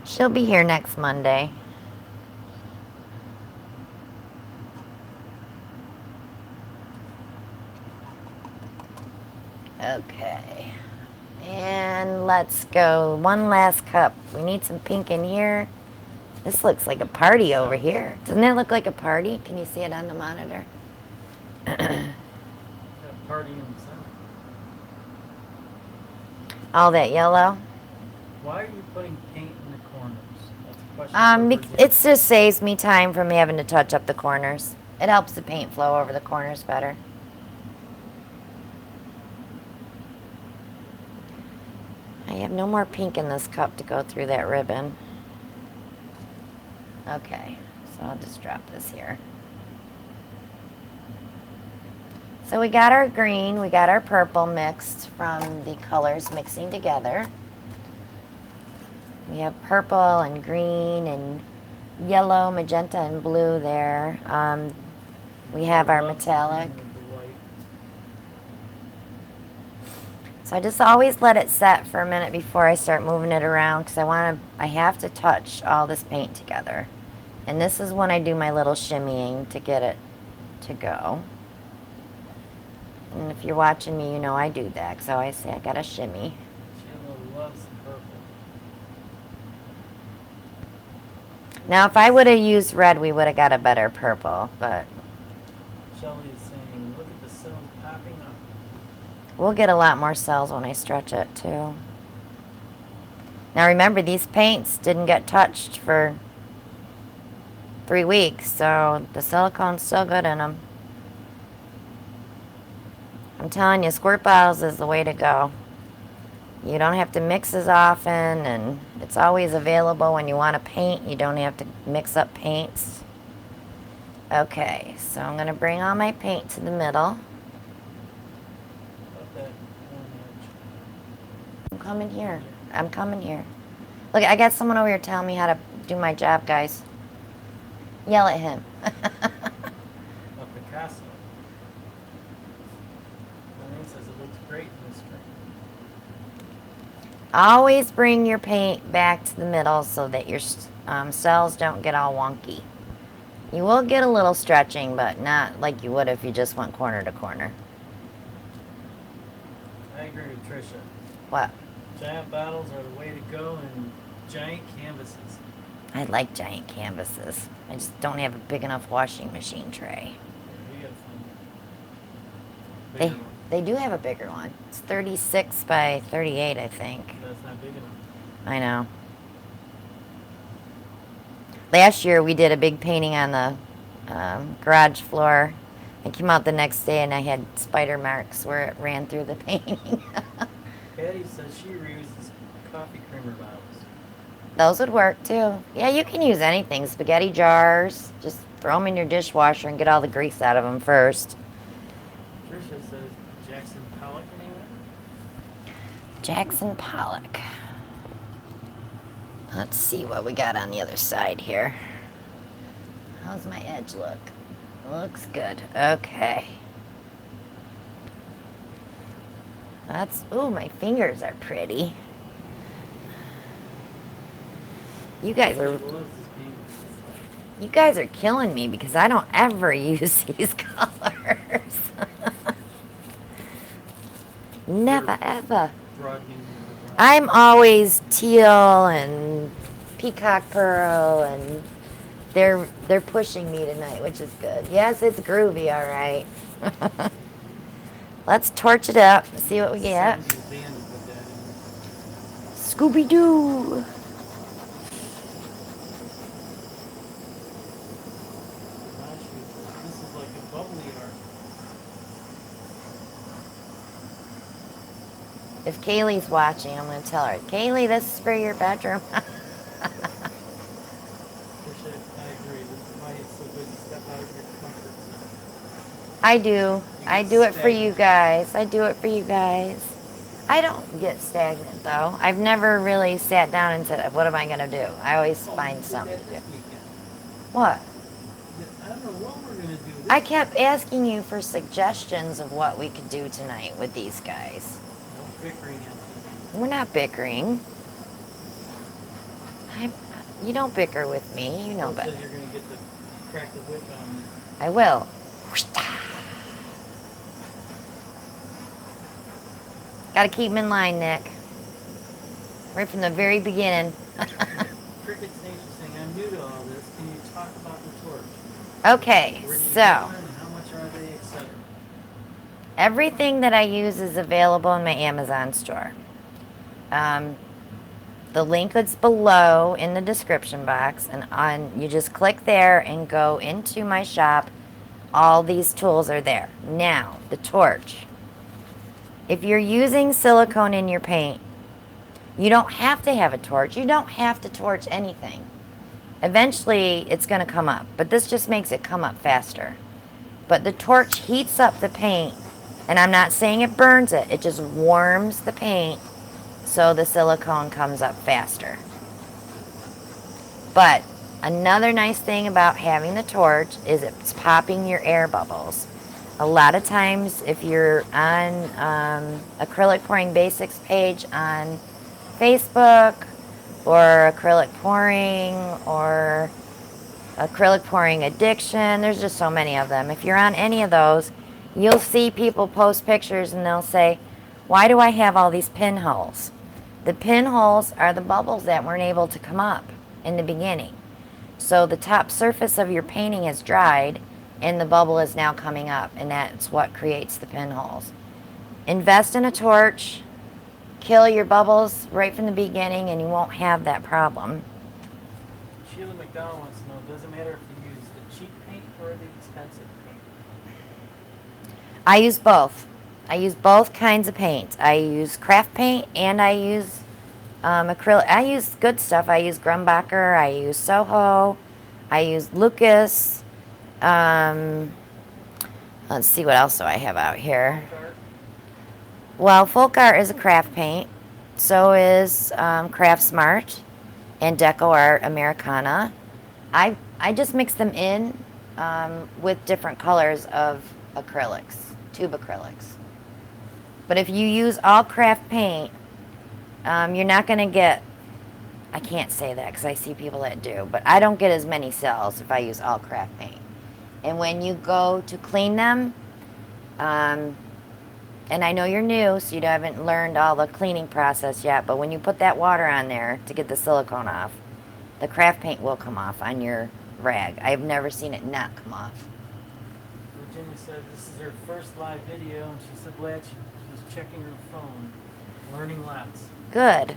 She'll be here next Monday. Okay. And let's go. 1 last cup. We need some pink in here. This looks like a party over here. Doesn't that look like a party? Can you see it on the monitor? That party in the center. All that yellow. Why are you putting paint in the corners? That's a question. It just saves me time from having to touch up the corners. It helps the paint flow over the corners better. I have no more pink in this cup to go through that ribbon. Okay, so I'll just drop this here. So we got our green, we got our purple mixed from the colors mixing together. We have purple and green and yellow, magenta, and blue there. We have our metallic. So I just always let it set for a minute before I start moving it around because I have to touch all this paint together. And this is when I do my little shimmying to get it to go. And if you're watching me, you know I do that. So I say I gotta shimmy. Chandler loves the purple. Now if I would have used red, we would have got a better purple, but Shelly is saying, look at the cells popping up. we'll get a lot more cells when I stretch it too. Now remember, these paints didn't get touched for 3 weeks, so the silicone's still good in them. I'm telling you, squirt bottles is the way to go. You don't have to mix as often, and it's always available when you want to paint. You don't have to mix up paints. Okay, so I'm going to bring all my paint to the middle. Up that one edge. I'm coming here. I'm coming here. Look, I got someone over here telling me how to do my job, guys. Yell at him. A Picasso. Lorraine says it looks great in the screen. Always bring your paint back to the middle so that your cells don't get all wonky. You will get a little stretching, but not like you would if you just went corner to corner. I agree with Trisha. What? Giant bottles are the way to go, and giant canvases. I like giant canvases. I just don't have a big enough washing machine tray. We got some They, bigger ones. they do have a bigger one. It's 36 by 38, I think. That's not big enough. I know. Last year we did a big painting on the garage floor. I came out the next day and I had spider marks where it ran through the painting. Patty says she reuses coffee creamer bottles. Those would work too. Yeah, you can use anything. Spaghetti jars. Just throw them in your dishwasher and get all the grease out of them first. Trisha says Jackson Pollock anyway? Jackson Pollock. Let's see what we got on the other side here. How's my edge look? Looks good. Okay. Ooh, my fingers are pretty. You guys She are loves this paint. You guys are killing me because I don't ever use these colors. Never ever. Broadening the I'm always teal and peacock pearl, and they're pushing me tonight, which is good. Yes, it's groovy, all right. Let's torch it up and see what we get. Sandy's band to put that in. Scooby-Doo. This is like a bubbly art. If Kaylee's watching, I'm going to tell her, Kaylee, this is for your bedroom. Trisha, I agree. This is why it's so good to step out of your comfort zone. I do. I do it for you guys. I do it for you guys. I don't get stagnant, though. I've never really sat down and said, what am I going to do? I always find something to do. This weekend. What? I don't know what we're going to do. I kept asking you for suggestions of what we could do tonight with these guys. No bickering at me. We're not bickering. You don't bicker with me. You know It says better. you're going to get the crack the whip on me. I will. Got to keep them in line, Nick. Right from the very beginning. Cricket Station saying, I'm new to all this. Can you talk about the torch? Okay, Where do you so get one, and how much are they, etc.? everything that I use is available in my Amazon store. The link is below in the description box, and you just click there and go into my shop. All these tools are there. Now, the torch. If you're using silicone in your paint, you don't have to have a torch. You don't have to torch anything. Eventually, it's going to come up, but this just makes it come up faster. But the torch heats up the paint, and I'm not saying it burns it, it just warms the paint so the silicone comes up faster. But another nice thing about having the torch is it's popping your air bubbles. A lot of times if you're on Acrylic Pouring Basics page on Facebook, or acrylic pouring, or acrylic pouring addiction, there's just so many of them. If you're on any of those, you'll see people post pictures and they'll say, why do I have all these pinholes? The pinholes are the bubbles that weren't able to come up in the beginning. So the top surface of your painting is dried and the bubble is now coming up, and that's what creates the pinholes. Invest in a torch, kill your bubbles right from the beginning, and you won't have that problem. Sheila McDonald wants to know, does it matter if you use the cheap paint or the expensive paint? I use both. I use both kinds of paints. I use craft paint and I use acrylic. I use good stuff. I use Grumbacher, I use Soho, I use Lucas. Let's see, what else do I have out here? Folk art? Well, Folk Art is a craft paint. So is Craft Smart and Deco Art Americana. I just mix them in with different colors of acrylics, tube acrylics. But if you use all craft paint, you're not going to get, I can't say that because I see people that do, but I don't get as many cells if I use all craft paint. And when you go to clean them, and I know you're new, so you haven't learned all the cleaning process yet, but when you put that water on there to get the silicone off, the craft paint will come off on your rag. I've never seen it not come off. Virginia said this is her first live video, and she's so glad she was checking her phone, learning lots. Good.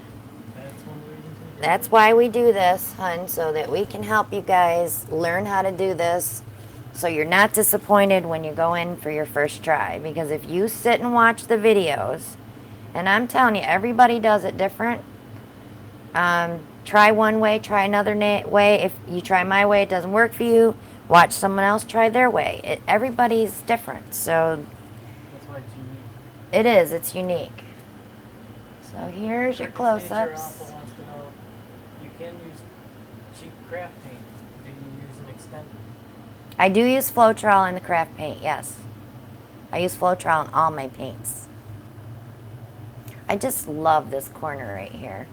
That's one reason to do That's it. why we do this, hun, so that we can help you guys learn how to do this, so you're not disappointed when you go in for your first try. Because if you sit and watch the videos, and I'm telling you, everybody does it different. Try one way, try another way. If you try my way, it doesn't work for you, watch someone else try their way. Everybody's different, so That's why it's unique. it is. It's unique. So here's your Nature close-ups. also wants to know, you can use cheap craft paint. Do you use an extended? I do use Floetrol in the craft paint, yes. I use Floetrol in all my paints. I just love this corner right here.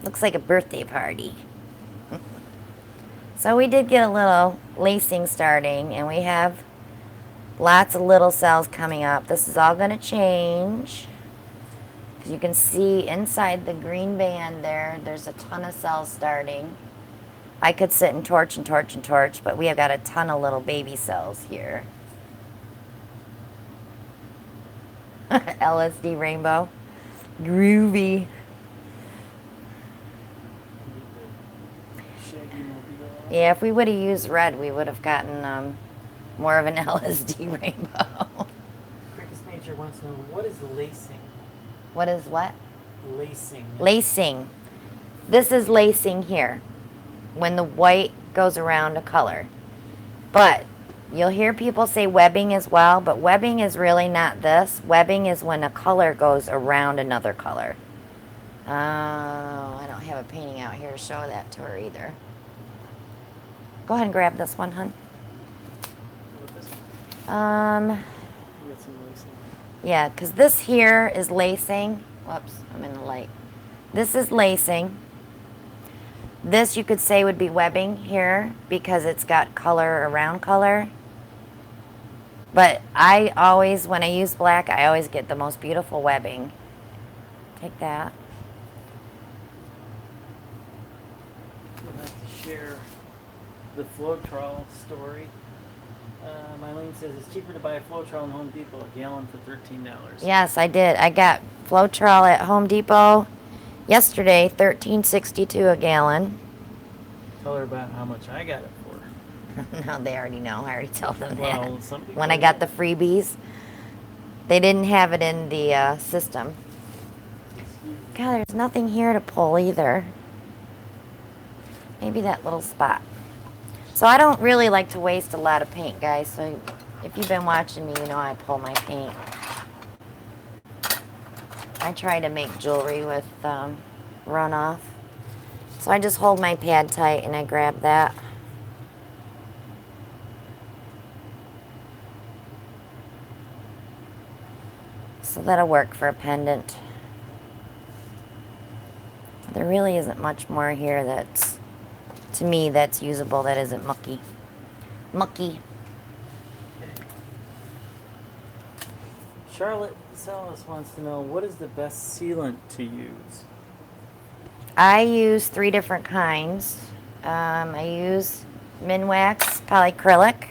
Looks like a birthday party. So we did get a little lacing starting, and we have lots of little cells coming up. This is all going to change. As you can see inside the green band there, there's a ton of cells starting. I could sit and torch and torch and torch, but we have got a ton of little baby cells here. LSD rainbow. Groovy. Shaggy mobile. Yeah, if we would have used red, we would have gotten more of an LSD rainbow. Cricket's Nature wants to know, what is lacing? What is what? Lacing. Lacing. This is lacing here, when the white goes around a color. But you'll hear people say webbing as well, but webbing is really not this. Webbing is when a color goes around another color. Oh, I don't have a painting out here to show that to her either. Go ahead and grab this one, hun. What this one? You got some lacing. Yeah, because this here is lacing. Whoops, I'm in the light. This is lacing. This you could say would be webbing here because it's got color around color. But I always, when I use black, I always get the most beautiful webbing. Take that. I'd like to share the Floetrol story. Mylene says it's cheaper to buy a Floetrol in Home Depot, a gallon for $13. Yes, I did. I got Floetrol at Home Depot yesterday, $13.62 a gallon. Tell her about how much I got it for. No, they already know. I already told them that. Well, some people When I got the freebies, they didn't have it in the system. God, there's nothing here to pull either. Maybe that little spot. So I don't really like to waste a lot of paint, guys. So if you've been watching me, you know I pull my paint. I try to make jewelry with runoff. So I just hold my pad tight and I grab that. So that'll work for a pendant. There really isn't much more here that's, to me, that's usable that isn't mucky. Mucky. Charlotte Salas wants to know, what is the best sealant to use? I use 3 different kinds. I use Minwax polyacrylic.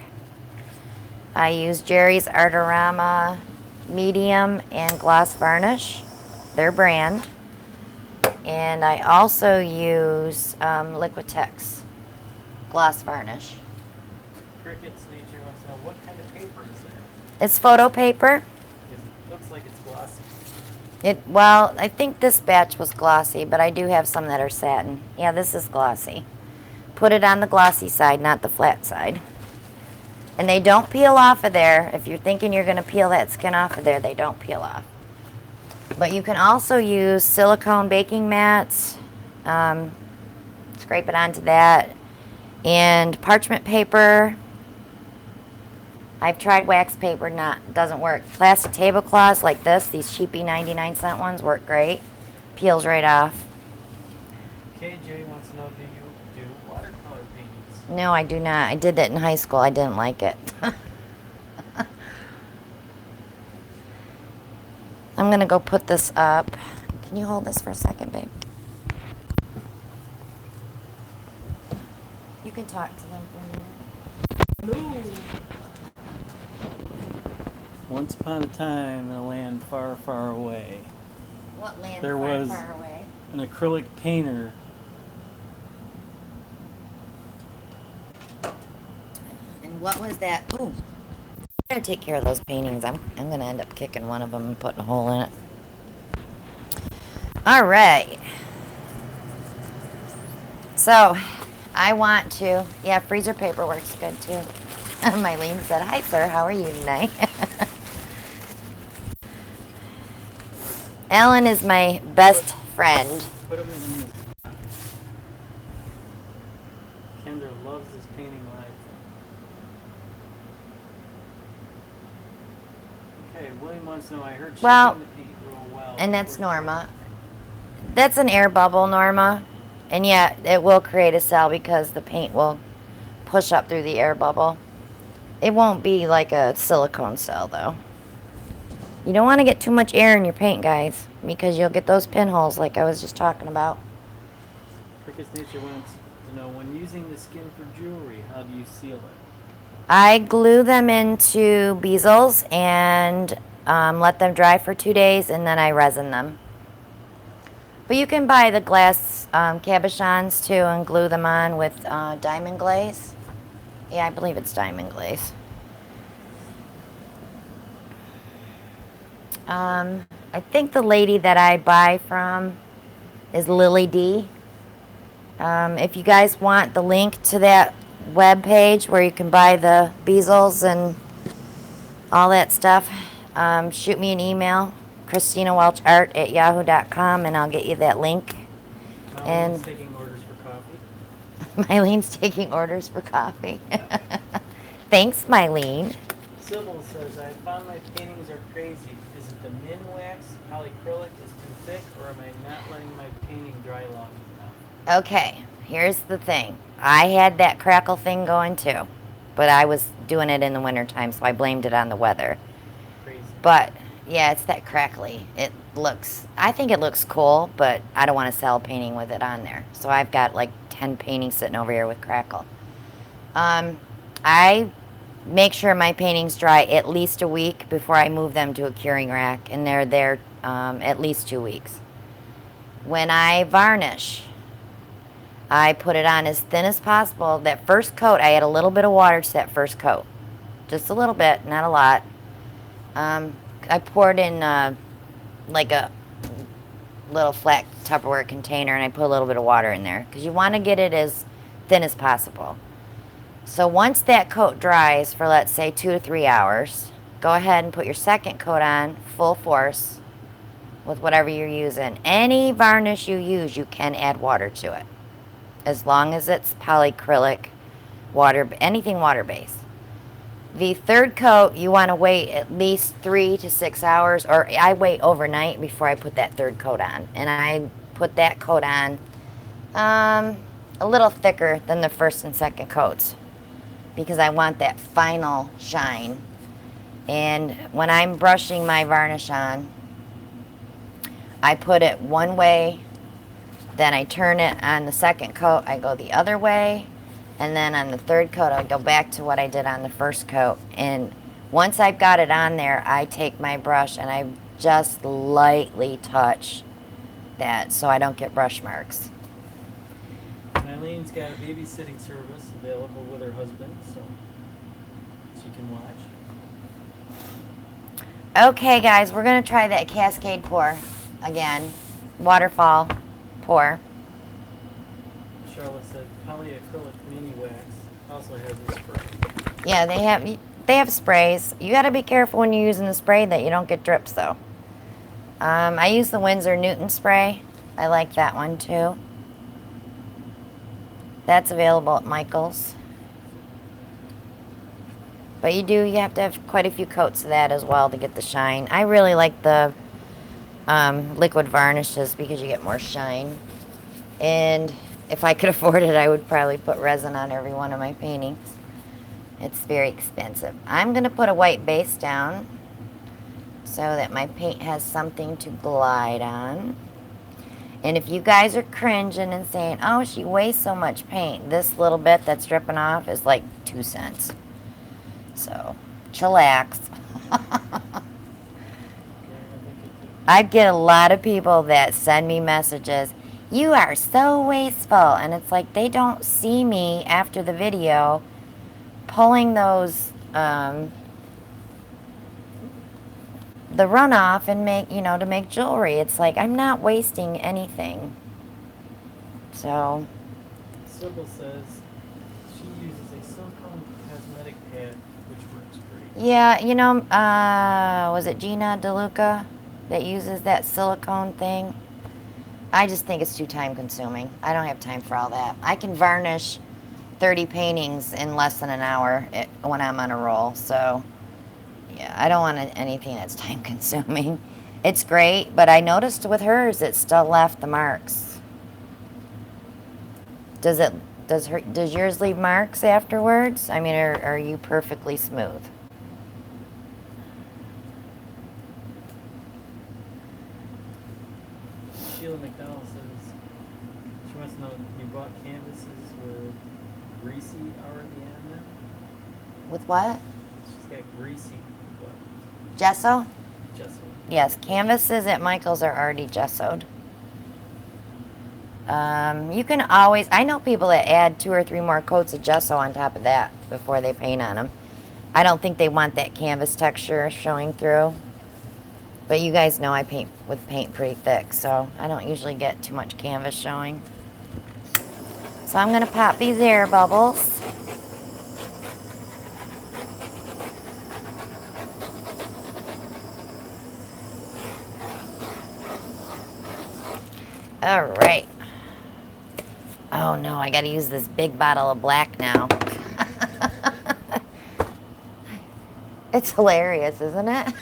I use Jerry's Artorama medium and gloss varnish, their brand. And I also use Liquitex gloss varnish. Cricket's Nature wants to know, what kind of paper is that? It's photo paper. It looks like it's glossy. Well, I think this batch was glossy, but I do have some that are satin. Yeah, this is glossy. Put it on the glossy side, not the flat side. And they don't peel off of there. If you're thinking you're going to peel that skin off of there, they don't peel off. But you can also use silicone baking mats. Scrape it onto that. And parchment paper. I've tried wax paper, doesn't work. Plastic tablecloths like this, these cheapy 99-cent ones work great. Peels right off. KJ wants to know, do you do watercolor paintings? No, I do not. I did that in high school. I didn't like it. I'm going to go put this up. Can you hold this for a second, babe? You can talk to them for a minute. Hello. Once upon a time in a land far, far away, What land there far, was far away? an acrylic painter. And what was that? Ooh. I gotta take care of those paintings. I'm gonna end up kicking one of them and putting a hole in it. All right. So, I want to. Yeah, freezer paper works good too. Mylene said, "Hi, sir. How are you tonight?" Ellen is my best friend. Put them in this. Kendra loves this painting live. Okay, William wants to know, I heard she Well, painted the paint real well. And that's Norma. That's an air bubble, Norma. And yeah, it will create a cell because the paint will push up through the air bubble. It won't be like a silicone cell, though. You don't want to get too much air in your paint, guys, because you'll get those pinholes like I was just talking about. Cricket's Nature wants to know, when using the skin for jewelry, how do you seal it? I glue them into beazles and let them dry for 2 days, and then I resin them. But you can buy the glass cabochons too and glue them on with diamond glaze. Yeah, I believe it's diamond glaze. I think the lady that I buy from is Lily D. If you guys want the link to that web page where you can buy the beazles and all that stuff, shoot me an email, ChristinaWelchArt@yahoo.com, and I'll get you that link. Mylene's taking orders for coffee. Mylene's taking orders for coffee. Thanks, Mylene. Sybil says, I found my paintings are crazy. Is it the Minwax polyacrylic is too thick, or am I not letting my painting dry long enough? Okay, here's the thing. I had that crackle thing going too, but I was doing it in the wintertime, so I blamed it on the weather. Crazy. But yeah, it's that crackly. I think it looks cool, but I don't want to sell a painting with it on there. So I've got like 10 paintings sitting over here with crackle. I make sure my paintings dry at least a week before I move them to a curing rack, and they're there at least 2 weeks. When I varnish, I put it on as thin as possible. That first coat, I add a little bit of water to that first coat. Just a little bit, not a lot. I poured in like a little flat Tupperware container, and I put a little bit of water in there because you want to get it as thin as possible. So once that coat dries for, let's say, 2 to 3 hours, go ahead and put your second coat on full force with whatever you're using. Any varnish you use, you can add water to it, as long as it's polyacrylic, water, anything water-based. The third coat, you want to wait at least 3 to 6 hours, or I wait overnight before I put that third coat on. And I put that coat on a little thicker than the first and second coats because I want that final shine. And when I'm brushing my varnish on, I put it one way, then I turn it on the second coat, I go the other way, and then on the third coat, I go back to what I did on the first coat. And once I've got it on there, I take my brush and I just lightly touch that so I don't get brush marks. Eileen's got a babysitting service available with her husband, so she can watch. Okay, guys, we're going to try that cascade pour again. Waterfall pour. Charlotte said polyacrylic mini wax also has a spray. Yeah, they have sprays. You got to be careful when you're using the spray that you don't get drips, though. I use the Winsor Newton spray. I like that one, too. That's available at Michael's. But you have to have quite a few coats of that as well to get the shine. I really like the liquid varnishes because you get more shine. And if I could afford it, I would probably put resin on every one of my paintings. It's very expensive. I'm going to put a white base down so that my paint has something to glide on. And if you guys are cringing and saying, oh, she wastes so much paint, this little bit that's dripping off is like 2 cents. So, chillax. I get a lot of people that send me messages, you are so wasteful. And it's like they don't see me after the video pulling those, the runoff and to make jewelry. It's like I'm not wasting anything. So. Sybil says she uses a silicone cosmetic pad which works great. Yeah, was it Gina DeLuca that uses that silicone thing? I just think it's too time consuming. I don't have time for all that. I can varnish 30 paintings in less than an hour when I'm on a roll. So, yeah, I don't want anything that's time consuming. It's great, but I noticed with hers it still left the marks. Does yours leave marks afterwards? I mean, are you perfectly smooth? Sheila McDowell says she wants to know if you bought canvases with greasy already on them. With what? She's got greasy Gesso? gesso. Yes, canvases at Michael's are already gessoed. You can always, I know people that add 2 or 3 more coats of gesso on top of that before they paint on them. I don't think they want that canvas texture showing through. But you guys know I paint with paint pretty thick, so I don't usually get too much canvas showing. So I'm going to pop these air bubbles. All right. Oh no, I gotta use this big bottle of black now. It's hilarious, isn't it?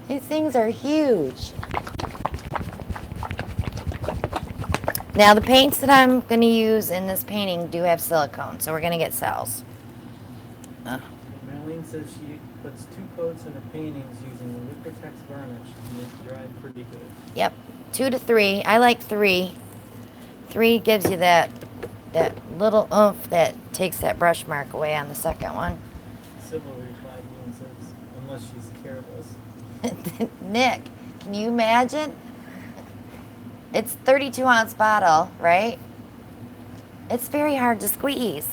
These things are huge. Now the paints that I'm gonna use in this painting do have silicone, so we're gonna get cells. Marlene says she puts 2 coats in her paintings using the Liquitex varnish and it's dried pretty good. Yep, 2 to 3. I like 3. 3 gives you that little oomph that takes that brush mark away on the second one. Sybil replied and says, unless she's careless. Nick, can you imagine? It's 32-ounce bottle, right? It's very hard to squeeze.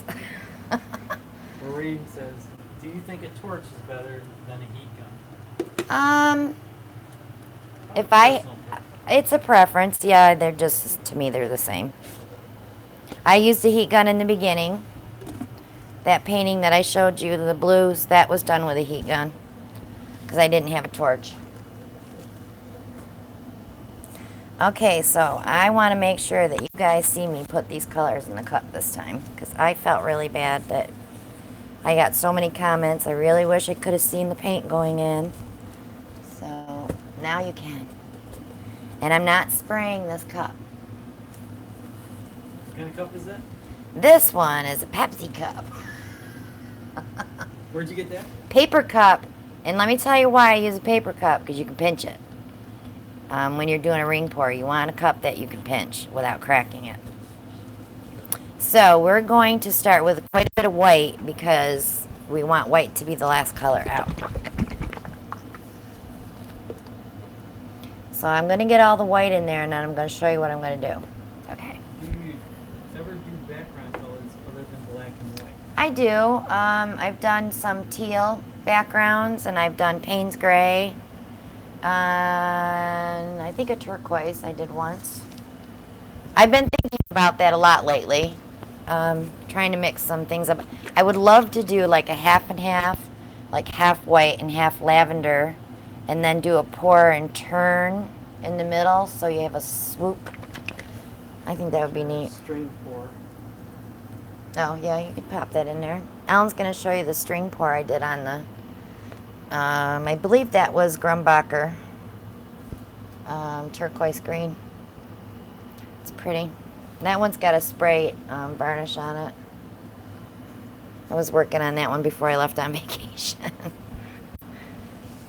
Maureen says, do you think a torch is better than a heat gun? It's a preference. Yeah, they're just, to me, they're the same. I used the heat gun in the beginning. That painting that I showed you, the blues, that was done with a heat gun because I didn't have a torch. Okay, so I want to make sure that you guys see me put these colors in the cup this time because I felt really bad that I got so many comments. I really wish I could have seen the paint going in. So now you can. And I'm not spraying this cup. What kind of cup is that? This one is a Pepsi cup. Where'd you get that? Paper cup. And let me tell you why I use a paper cup, because you can pinch it. When you're doing a ring pour, you want a cup that you can pinch without cracking it. So we're going to start with quite a bit of white because we want white to be the last color out. So I'm going to get all the white in there and then I'm going to show you what I'm going to do. Okay. Do you ever do background colors other than black and white? I do. I've done some teal backgrounds and I've done Payne's gray. And I think a turquoise I did once. I've been thinking about that a lot lately. Trying to mix some things up. I would love to do like a half and half, like half white and half lavender, and then do a pour and turn in the middle so you have a swoop. I think that would be neat. String pour. Oh, yeah, you could pop that in there. Alan's going to show you the string pour I did on the, I believe that was Grumbacher turquoise green. It's pretty. That one's got a spray varnish on it. I was working on that one before I left on vacation.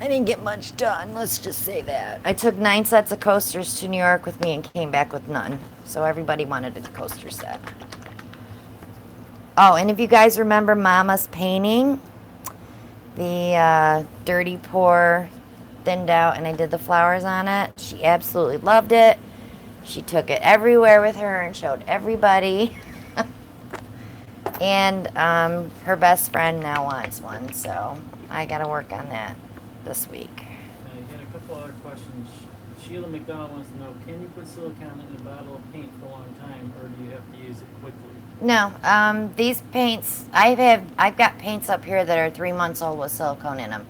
I didn't get much done, let's just say that. I took 9 sets of coasters to New York with me and came back with none. So everybody wanted a coaster set. Oh, and if you guys remember Mama's painting, the dirty pour thinned out and I did the flowers on it. She absolutely loved it. She took it everywhere with her and showed everybody. And her best friend now wants one, so I got to work on that this week. You got a couple other questions. Sheila McDonald wants to know, can you put silicone in a bottle of paint for a long time, or do you have to use it quickly? No, these paints, I've got paints up here that are 3 months old with silicone in them.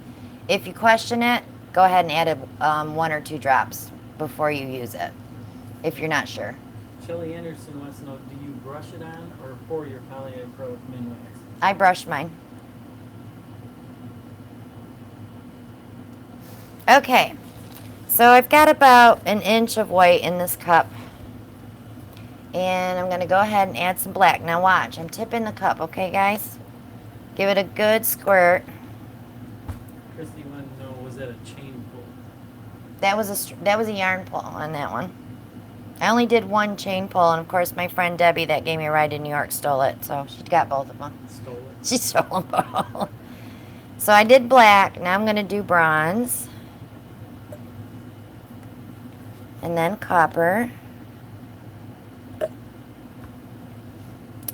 If you question it, go ahead and add 1 or 2 drops before you use it, if you're not sure. Shelly Anderson wants to know, do you brush it on or pour your polyacrylic min wax? I brush mine. Okay, so I've got about 1 inch of white in this cup. And I'm going to go ahead and add some black. Now watch, I'm tipping the cup, okay guys? Give it a good squirt. Christy wanted to know, was that a chain pull? That was a yarn pull on that one. I only did 1 chain pull, and of course my friend Debbie that gave me a ride to New York stole it, so she got both of them. Stole it. She stole them both. So I did black, now I'm going to do bronze. And then copper.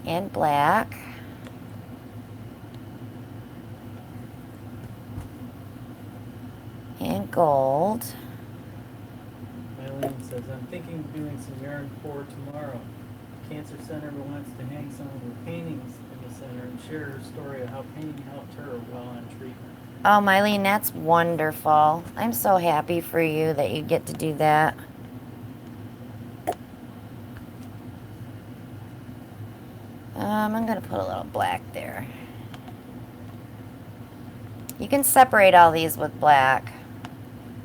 And black. And gold. Eileen says, I'm thinking of doing some yarn pour tomorrow. Cancer Center wants to hang some of her paintings in the center and share her story of how painting helped her while on treatment. Oh, Mylene, that's wonderful. I'm so happy for you that you get to do that. I'm going to put a little black there. You can separate all these with black.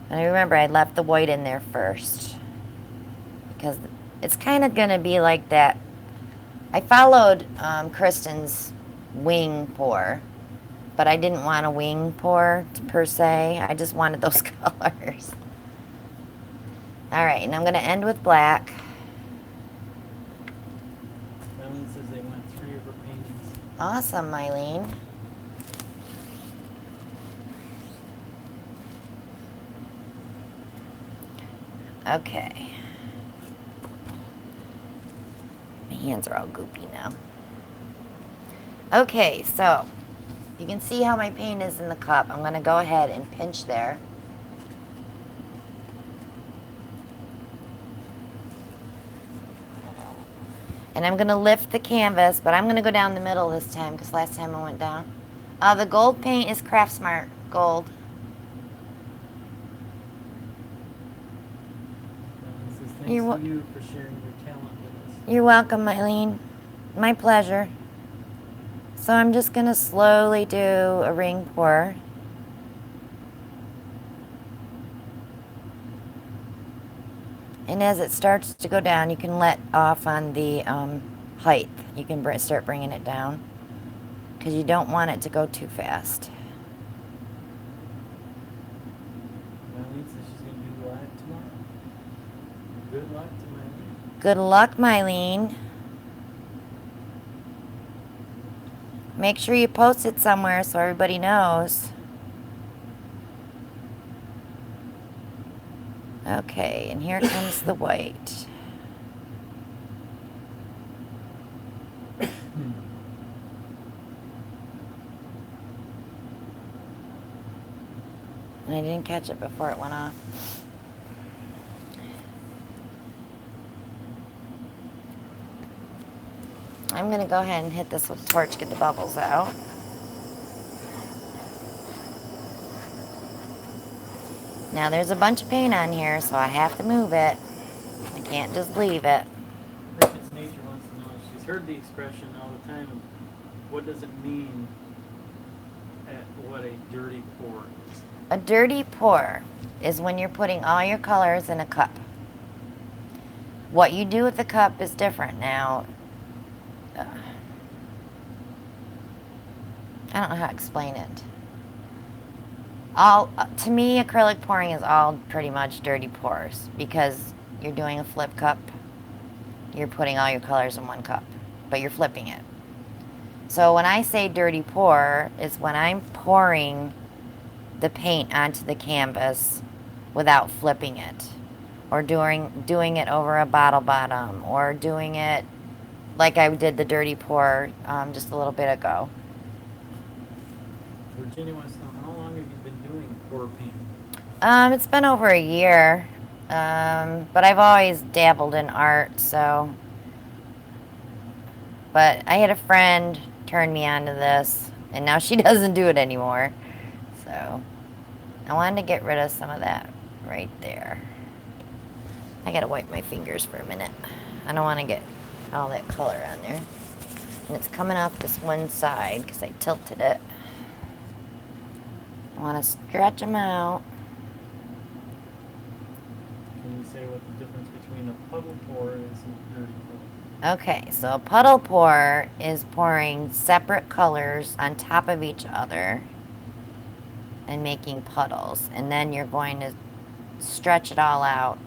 And remember, I left the white in there first. Because it's kind of going to be like that. I followed Kristen's wing pour. But I didn't want a wing pour per se. I just wanted those colors. Alright, and I'm going to end with black. Eileen says they want 3 of her paintings. Awesome, Mylene. Okay. My hands are all goopy now. Okay, so you can see how my paint is in the cup. I'm going to go ahead and pinch there. And I'm going to lift the canvas, but I'm going to go down the middle this time because last time I went down. The gold paint is Craft Smart Gold. This is You're thanks wel- to you for sharing your talent with us. You're welcome, Eileen. My pleasure. So I'm just going to slowly do a ring pour. And as it starts to go down, you can let off on the height. You can start bringing it down because you don't want it to go too fast. Marlene says she's going to do live tomorrow. Good luck to Marlene. Good luck, Mylene. Make sure you post it somewhere so everybody knows. Okay, and here comes the white. And I didn't catch it before it went off. I'm going to go ahead and hit this with a torch, get the bubbles out. Now there's a bunch of paint on here, so I have to move it. I can't just leave it. Cricket's Nature wants to know, she's heard the expression all the time, of what does it mean at what a dirty pour is? A dirty pour is when you're putting all your colors in a cup. What you do with the cup is different. Now, I don't know how to explain it. To me, acrylic pouring is all pretty much dirty pours because you're doing a flip cup. You're putting all your colors in one cup, but you're flipping it. So when I say dirty pour, it's when I'm pouring the paint onto the canvas without flipping it, or doing it over a bottle bottom, or doing it like I did the dirty pour just a little bit ago. Virginia wants to know, how long have you been doing pour paint? It's been over a year, but I've always dabbled in art, so. But I had a friend turn me onto this, and now she doesn't do it anymore. So I wanted to get rid of some of that right there. I gotta wipe my fingers for a minute. I don't want to get all that color on there. And it's coming off this one side because I tilted it. I want to stretch them out. Can you say what the difference between a puddle pour is and a dirty pour? Okay, so a puddle pour is pouring separate colors on top of each other and making puddles. And then you're going to stretch it all out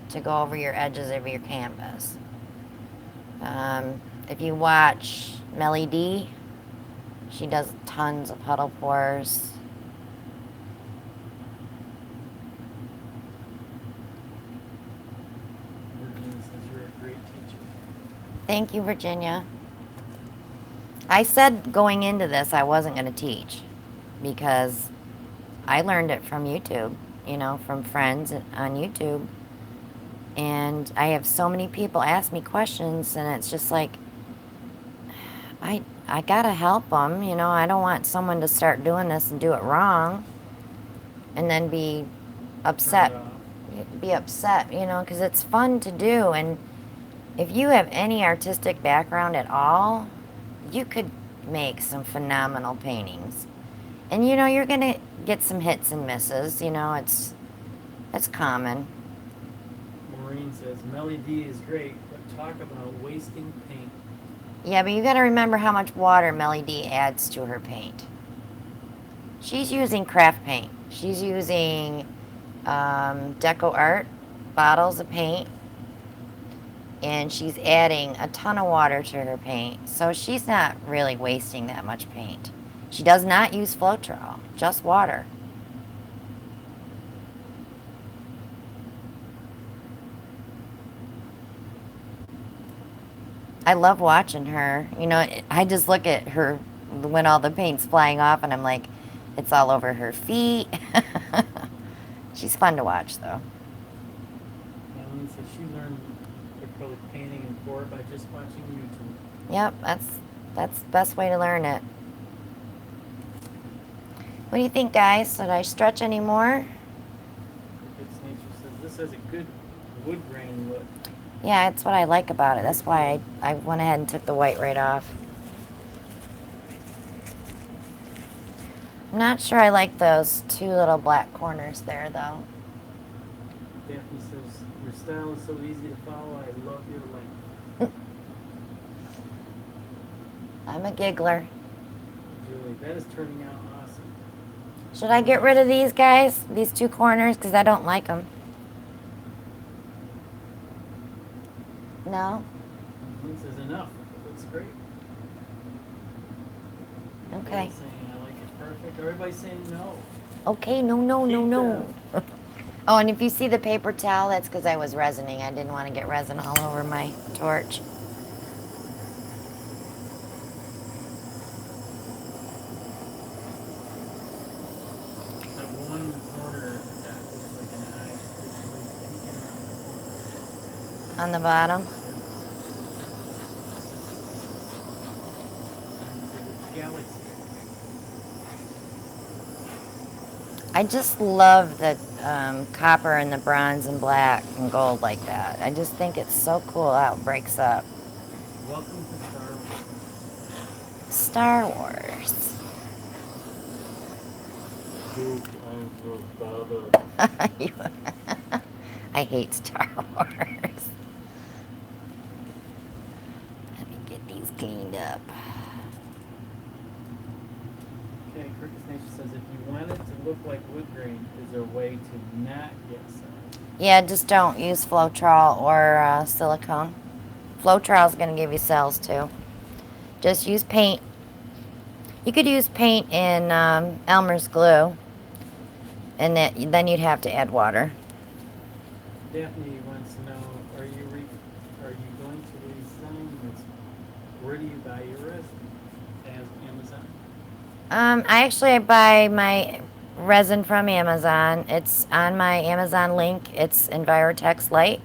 to go over your edges of your canvas. If you watch Melly D, she does tons of puddle pours. Virginia says you're a great teacher. Thank you, Virginia. I said going into this I wasn't going to teach because I learned it from YouTube, from friends on YouTube. And I have so many people ask me questions, and it's just like, I gotta help them, I don't want someone to start doing this and do it wrong and then be upset, because it's fun to do. And if you have any artistic background at all, you could make some phenomenal paintings. And you're gonna get some hits and misses, it's common. Maureen says, Melly D is great, but talk about wasting paint. Yeah, but you got to remember how much water Melly D adds to her paint. She's using craft paint. She's using Deco Art bottles of paint, and she's adding a ton of water to her paint. So she's not really wasting that much paint. She does not use Floetrol, just water. I love watching her. I just look at her when all the paint's flying off, and I'm like, it's all over her feet. She's fun to watch, though. Eileen says she learned Probably painting in pour by just watching YouTube. Yep, that's the best way to learn it. What do you think, guys? Should I stretch any more? Cricket's Nature says this has a good wood grain look. Yeah, that's what I like about it. That's why I went ahead and took the white right off. I'm not sure I like those two little black corners there, though. Daphne says, your style is so easy to follow. I love your length. I'm a giggler. Julie, that is turning out awesome. Should I get rid of these guys? These two corners? Because I don't like them. No? This is enough. It looks great. Okay. Everybody's saying I like it perfect. Everybody's saying no. Okay, no. Oh, and if you see the paper towel, that's because I was resining. I didn't want to get resin all over my torch. That one corner that looks like an eye. It's like On the bottom. galaxy. I just love the copper and the bronze and black and gold like that. I just think it's so cool how it breaks up. Welcome to Star Star Wars. Wars. I hate Star Wars. Let me get these cleaned up. Okay, Cricket's Nature says if you want it to look like wood grain, is there a way to not get sun? Yeah, just don't use Floetrol or silicone. Floetrol is going to give you cells too. Just use paint. You could use paint in Elmer's glue, and then you'd have to add water. Daphne wants to know, are you going to resign this? Where do you buy your resin? As Amazon? I buy my resin from Amazon. It's on my Amazon link. It's Envirotex Light.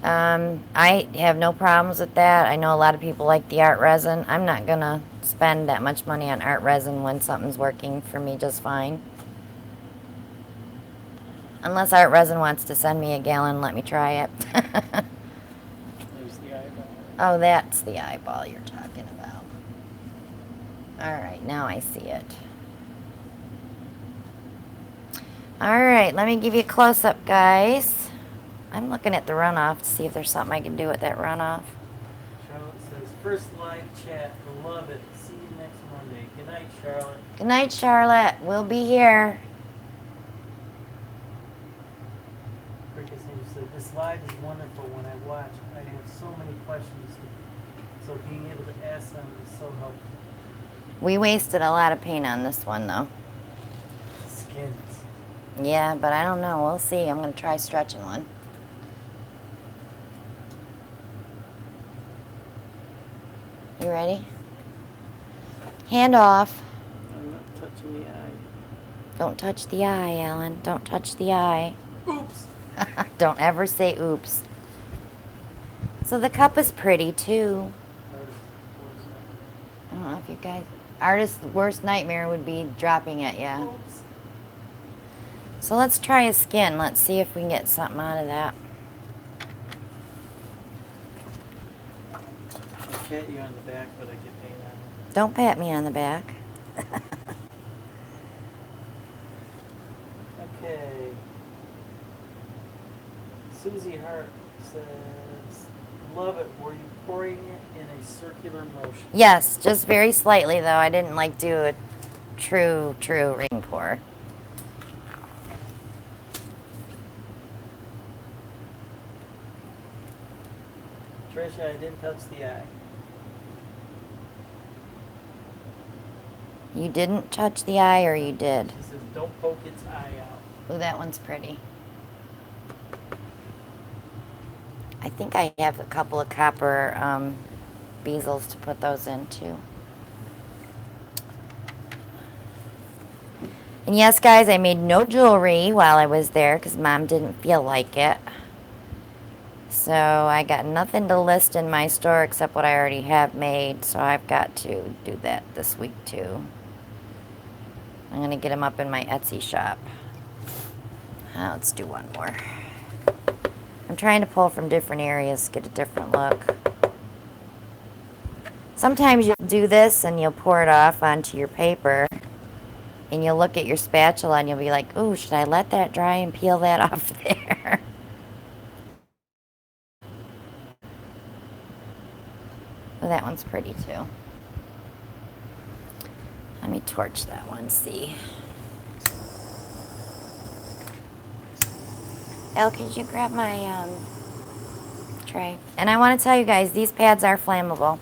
I have no problems with that. I know a lot of people like the art resin. I'm not gonna spend that much money on art resin when something's working for me just fine. Unless art resin wants to send me a gallon and let me try it. There's the eyeball. Oh, that's the eyeball you're talking about. Alright, now I see it. Alright, let me give you a close-up, guys. I'm looking at the runoff to see if there's something I can do with that runoff. Charlotte says, first live chat, love it. See you next Monday. Good night, Charlotte. Good night, Charlotte. We'll be here. Cricket's Nature said, this live is wonderful. When I watch, I have so many questions. So being able to ask them is so helpful. We wasted a lot of paint on this one, though. Skins. Yeah, but I don't know. We'll see. I'm going to try stretching one. You ready? Hand off. I'm not touching the eye. Don't touch the eye, Alan. Don't touch the eye. Oops. Don't ever say oops. So the cup is pretty, too. I don't know if you guys... Artist's worst nightmare would be dropping it, yeah. Oops. So let's try a skin. Let's see if we can get something out of that. I'll pat you on the back, but I get paid on it. Don't pat me on the back. Okay. Susie Hart says, love it. Were you pouring it in a circular motion? Yes, just very slightly, though. I didn't, do a true ring pour. Tricia, I didn't touch the eye. You didn't touch the eye, or you did? She says, don't poke its eye out. Ooh, that one's pretty. I think I have a couple of copper bezels to put those in, too. And yes, guys, I made no jewelry while I was there because Mom didn't feel like it. So I got nothing to list in my store except what I already have made. So I've got to do that this week too. I'm going to get them up in my Etsy shop. Let's do one more. I'm trying to pull from different areas to get a different look. Sometimes you'll do this and you'll pour it off onto your paper and you'll look at your spatula and you'll be like, ooh, should I let that dry and peel that off there? Oh, that one's pretty too. Let me torch that one, see. Elle, could you grab my tray? And I want to tell you guys, these pads are flammable.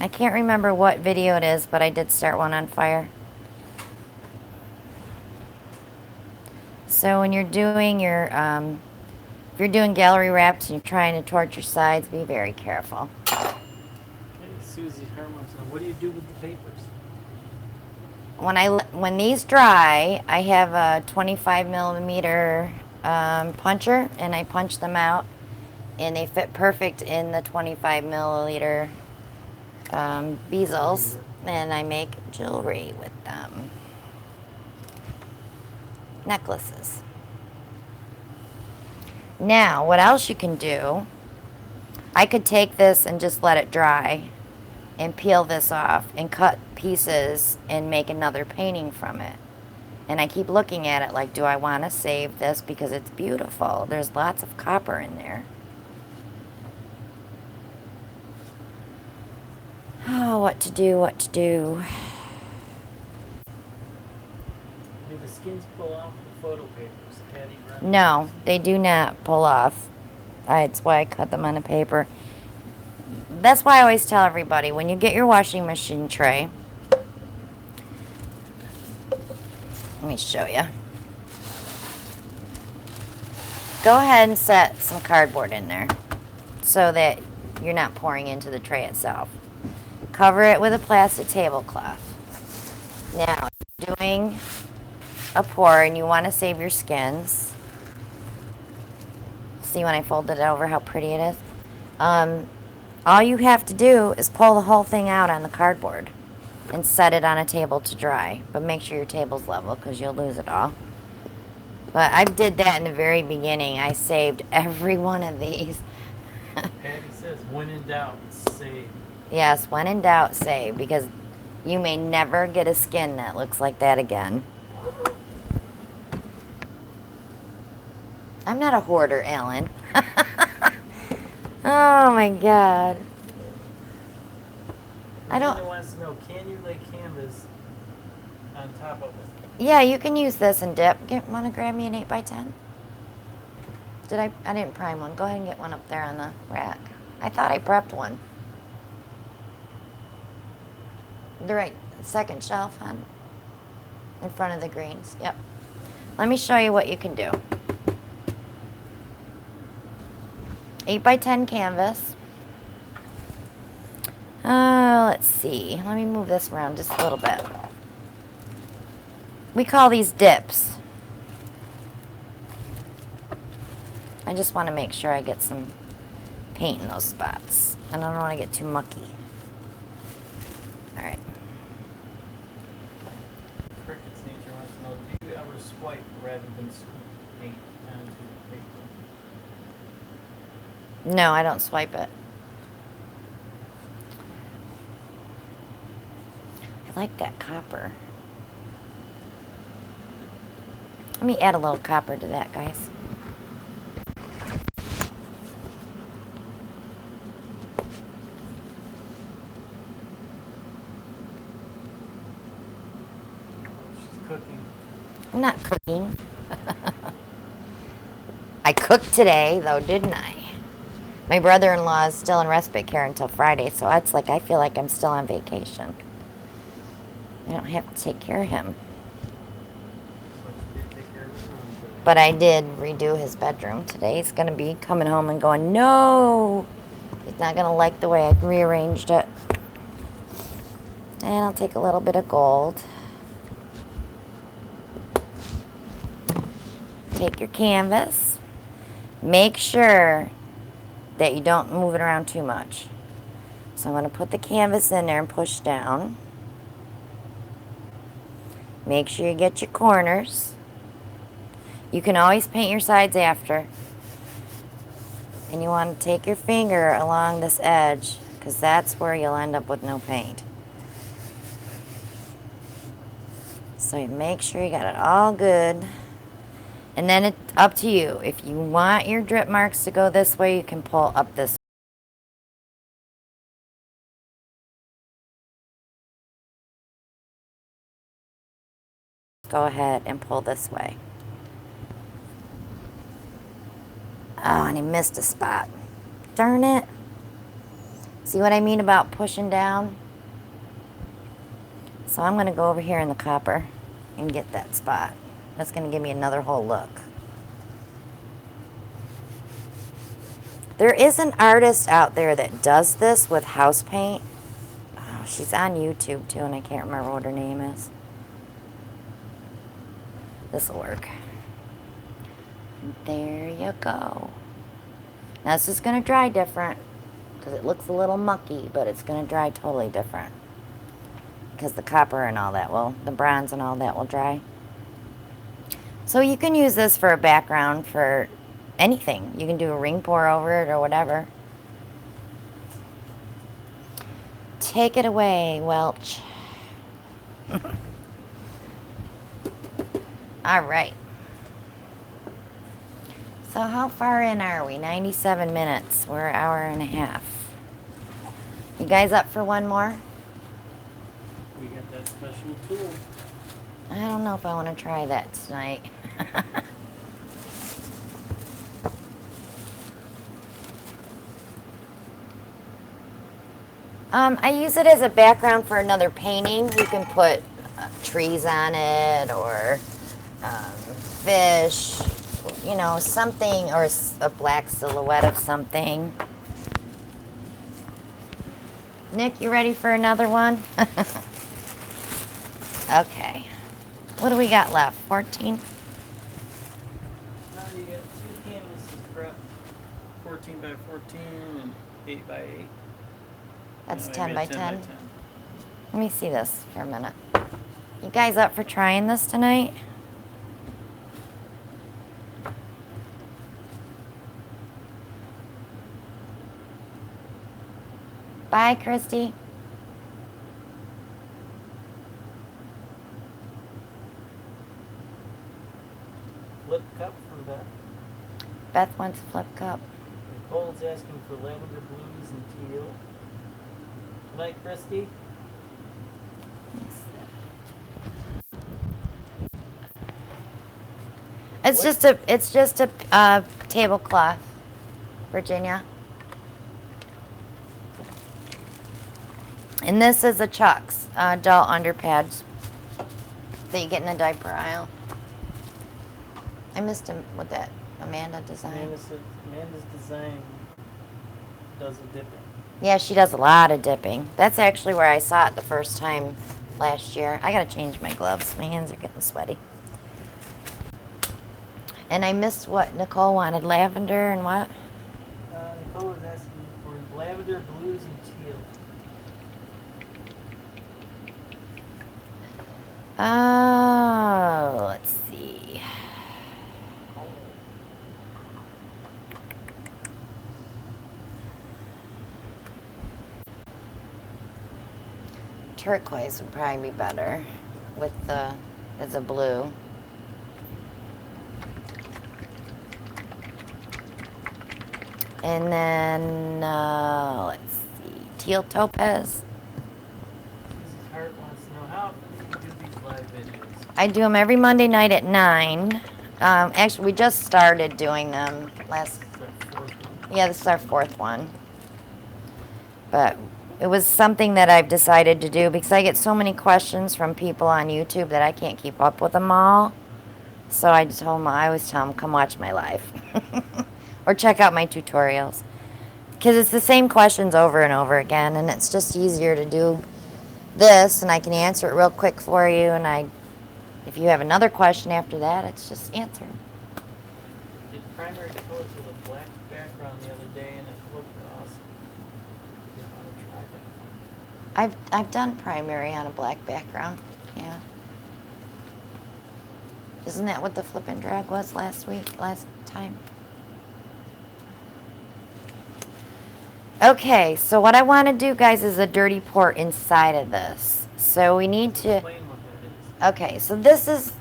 I can't remember what video it is, but I did start one on fire. So when you're doing your, if you're doing gallery wraps and you're trying to torch your sides, be very careful. Hey, Susie Herman, what do you do with the papers? When these dry, I have a 25 millimeter puncher, and I punch them out, and they fit perfect in the 25 milliliter bezels, and I make jewelry with them. Necklaces. Now, what else you can do, I could take this and just let it dry and peel this off and cut pieces and make another painting from it. And I keep looking at it like, do I want to save this because it's beautiful? There's lots of copper in there. Oh, what to do, what to do. Do the skins pull off the photo papers? Patty, run? No, they do not pull off. That's why I cut them on the paper. That's why I always tell everybody, when you get your washing machine tray, let me show you. Go ahead and set some cardboard in there so that you're not pouring into the tray itself. Cover it with a plastic tablecloth. Now, if you're doing a pour and you want to save your skins, see when I folded it over how pretty it is? All you have to do is pull the whole thing out on the cardboard and set it on a table to dry. But make sure your table's level because you'll lose it all. But I did that in the very beginning. I saved every one of these. Patty says, when in doubt, save. Yes, when in doubt, save. Because you may never get a skin that looks like that again. I'm not a hoarder, Ellen. Oh my God. I don't. Someone wants to know, can you lay canvas on top of it? Yeah, you can use this and dip. Want to grab me an 8x10? I didn't prime one. Go ahead and get one up there on the rack. I thought I prepped one. The right second shelf on in front of the greens. Yep. Let me show you what you can do. 8x10 canvas. Let's see. Let me move this around just a little bit. We call these dips. I just want to make sure I get some paint in those spots. And I don't want to get too mucky. Alright. Cricket's Nature wants to know, do you ever swipe rather than scoop paint onto the paper? No, I don't swipe it. I like that copper. Let me add a little copper to that, guys. She's cooking. I'm not cooking. I cooked today, though, didn't I? My brother-in-law is still in respite care until Friday, so it's like I feel like I'm still on vacation. I don't have to take care of him. So she did take care of his room today. But I did redo his bedroom today. He's going to be coming home and going, no! He's not going to like the way I rearranged it. And I'll take a little bit of gold. Take your canvas. Make sure that you don't move it around too much. So I'm going to put the canvas in there and push down. Make sure you get your corners. You can always paint your sides after. And you want to take your finger along this edge, because that's where you'll end up with no paint. So you make sure you got it all good. And then it's up to you. If you want your drip marks to go this way, you can pull up this. Go ahead and pull this way. Oh, and he missed a spot. Darn it. See what I mean about pushing down? So I'm going to go over here in the copper and get that spot. That's going to give me another whole look. There is an artist out there that does this with house paint. Oh, she's on YouTube too, and I can't remember what her name is. This will work. There you go. Now this is going to dry different because it looks a little mucky, but it's going to dry totally different because the copper and all that will, the bronze and all that will dry. So you can use this for a background for anything. You can do a ring pour over it or whatever. Take it away, Welch. All right. So how far in are we? 97 minutes. We're an hour and a half. You guys up for one more? We got that special tool. I don't know if I want to try that tonight. I use it as a background for another painting. You can put trees on it or fish, you know, something, or a black silhouette of something. Nick, you ready for another one? Okay. What do we got left? 14? Now you got two canvases prep, 14 by 14 and 8 by 8. That's No, I 10 made by 10 10. by 10. Let me see this for a minute. You guys up for trying this tonight? Bye, Christy. Flip cup from Beth. Beth wants a flip cup. Nicole's asking for lavender blues and teal. Good night, Christy. It's What? just a tablecloth, Virginia. And this is a Chuck's adult underpads that you get in the diaper aisle. I missed him with that Amanda design. Amanda's design does a dipping. Yeah, she does a lot of dipping. That's actually where I saw it the first time last year. I gotta change my gloves. My hands are getting sweaty. And I missed what Nicole wanted. Lavender and what? Nicole is asking for lavender, blues, and teal. Oh, let's see. Turquoise would probably be better with the as a blue. And then let's see, teal topaz. Mrs. Hart wants to know how often do you do these live videos? I do them every Monday night at 9. Actually, we just started doing them last. This is our fourth one. Yeah, this is our 4th one. But it was something that I've decided to do because I get so many questions from people on YouTube that I can't keep up with them all. So I told them, I always tell them, come watch my live. Or check out my tutorials. Because it's the same questions over and over again, and it's just easier to do this, and I can answer it real quick for you, and if you have another question after that, it's just answer. did primary colors with a black background the other day, and it looked awesome. You want to try that? I've done primary on a black background. Yeah. Isn't that what the flip and drag was last time? Okay, so what I want to do, guys, is a dirty port inside of this. So we need to... Explain what that is. Okay, so this is...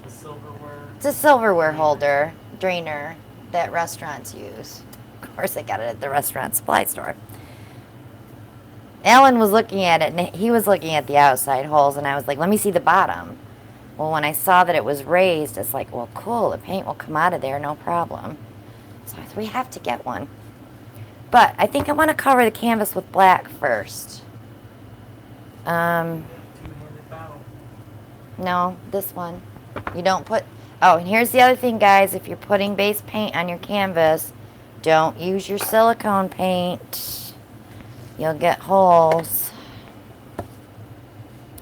The silverware. It's a silverware holder, drainer, that restaurants use. Of course, I got it at the restaurant supply store. Alan was looking at it, and he was looking at the outside holes, and I was like, let me see the bottom. Well, when I saw that it was raised, it's like, well, cool, the paint will come out of there, no problem. So I said, we have to get one. But I think I want to cover the canvas with black first. Two-handed bow. No, this one. You don't put... Oh, and here's the other thing, guys. If you're putting base paint on your canvas, don't use your silicone paint. You'll get holes.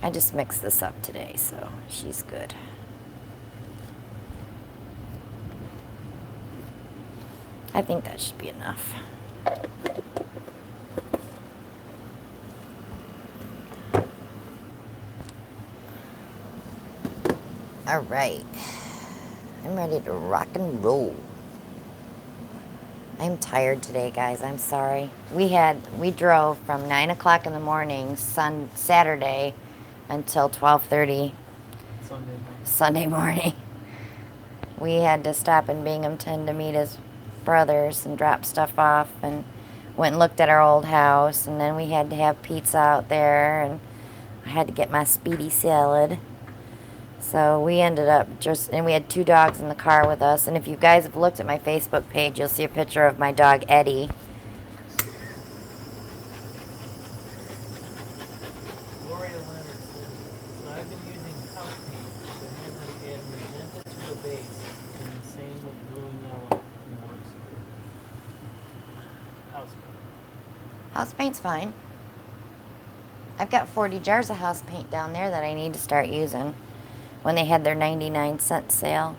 I just mixed this up today, so she's good. I think that should be enough. All right. I'm ready to rock and roll. I'm tired today, guys. I'm sorry. We drove from 9 o'clock in the morning, Saturday, until 12:30 Sunday morning. We had to stop in Binghamton to meet his brothers and drop stuff off, and went and looked at our old house, and then we had to have pizza out there, and I had to get my speedy salad. So we ended up and we had 2 dogs in the car with us. And if you guys have looked at my Facebook page, you'll see a picture of my dog, Eddie. Gloria Leonard says, so I've been using house paint, but had to add magenta to the base, and the same with blue and yellow. House paint. House paint's fine. I've got 40 jars of house paint down there that I need to start using when they had their 99-cent sale.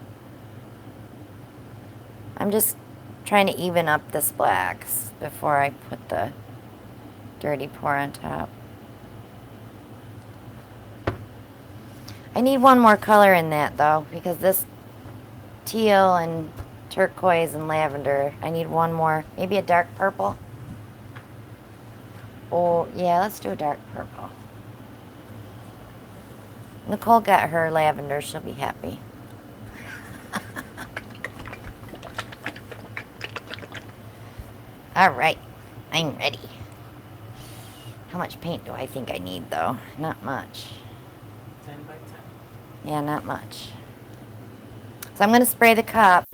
I'm just trying to even up this blacks before I put the dirty pour on top. I need one more color in that, though, because this teal and turquoise and lavender, I need one more, maybe a dark purple. Oh, yeah, let's do a dark purple. Nicole got her lavender. She'll be happy. All right. I'm ready. How much paint do I think I need, though? Not much. 10 by 10. Yeah, not much. So I'm going to spray the cup.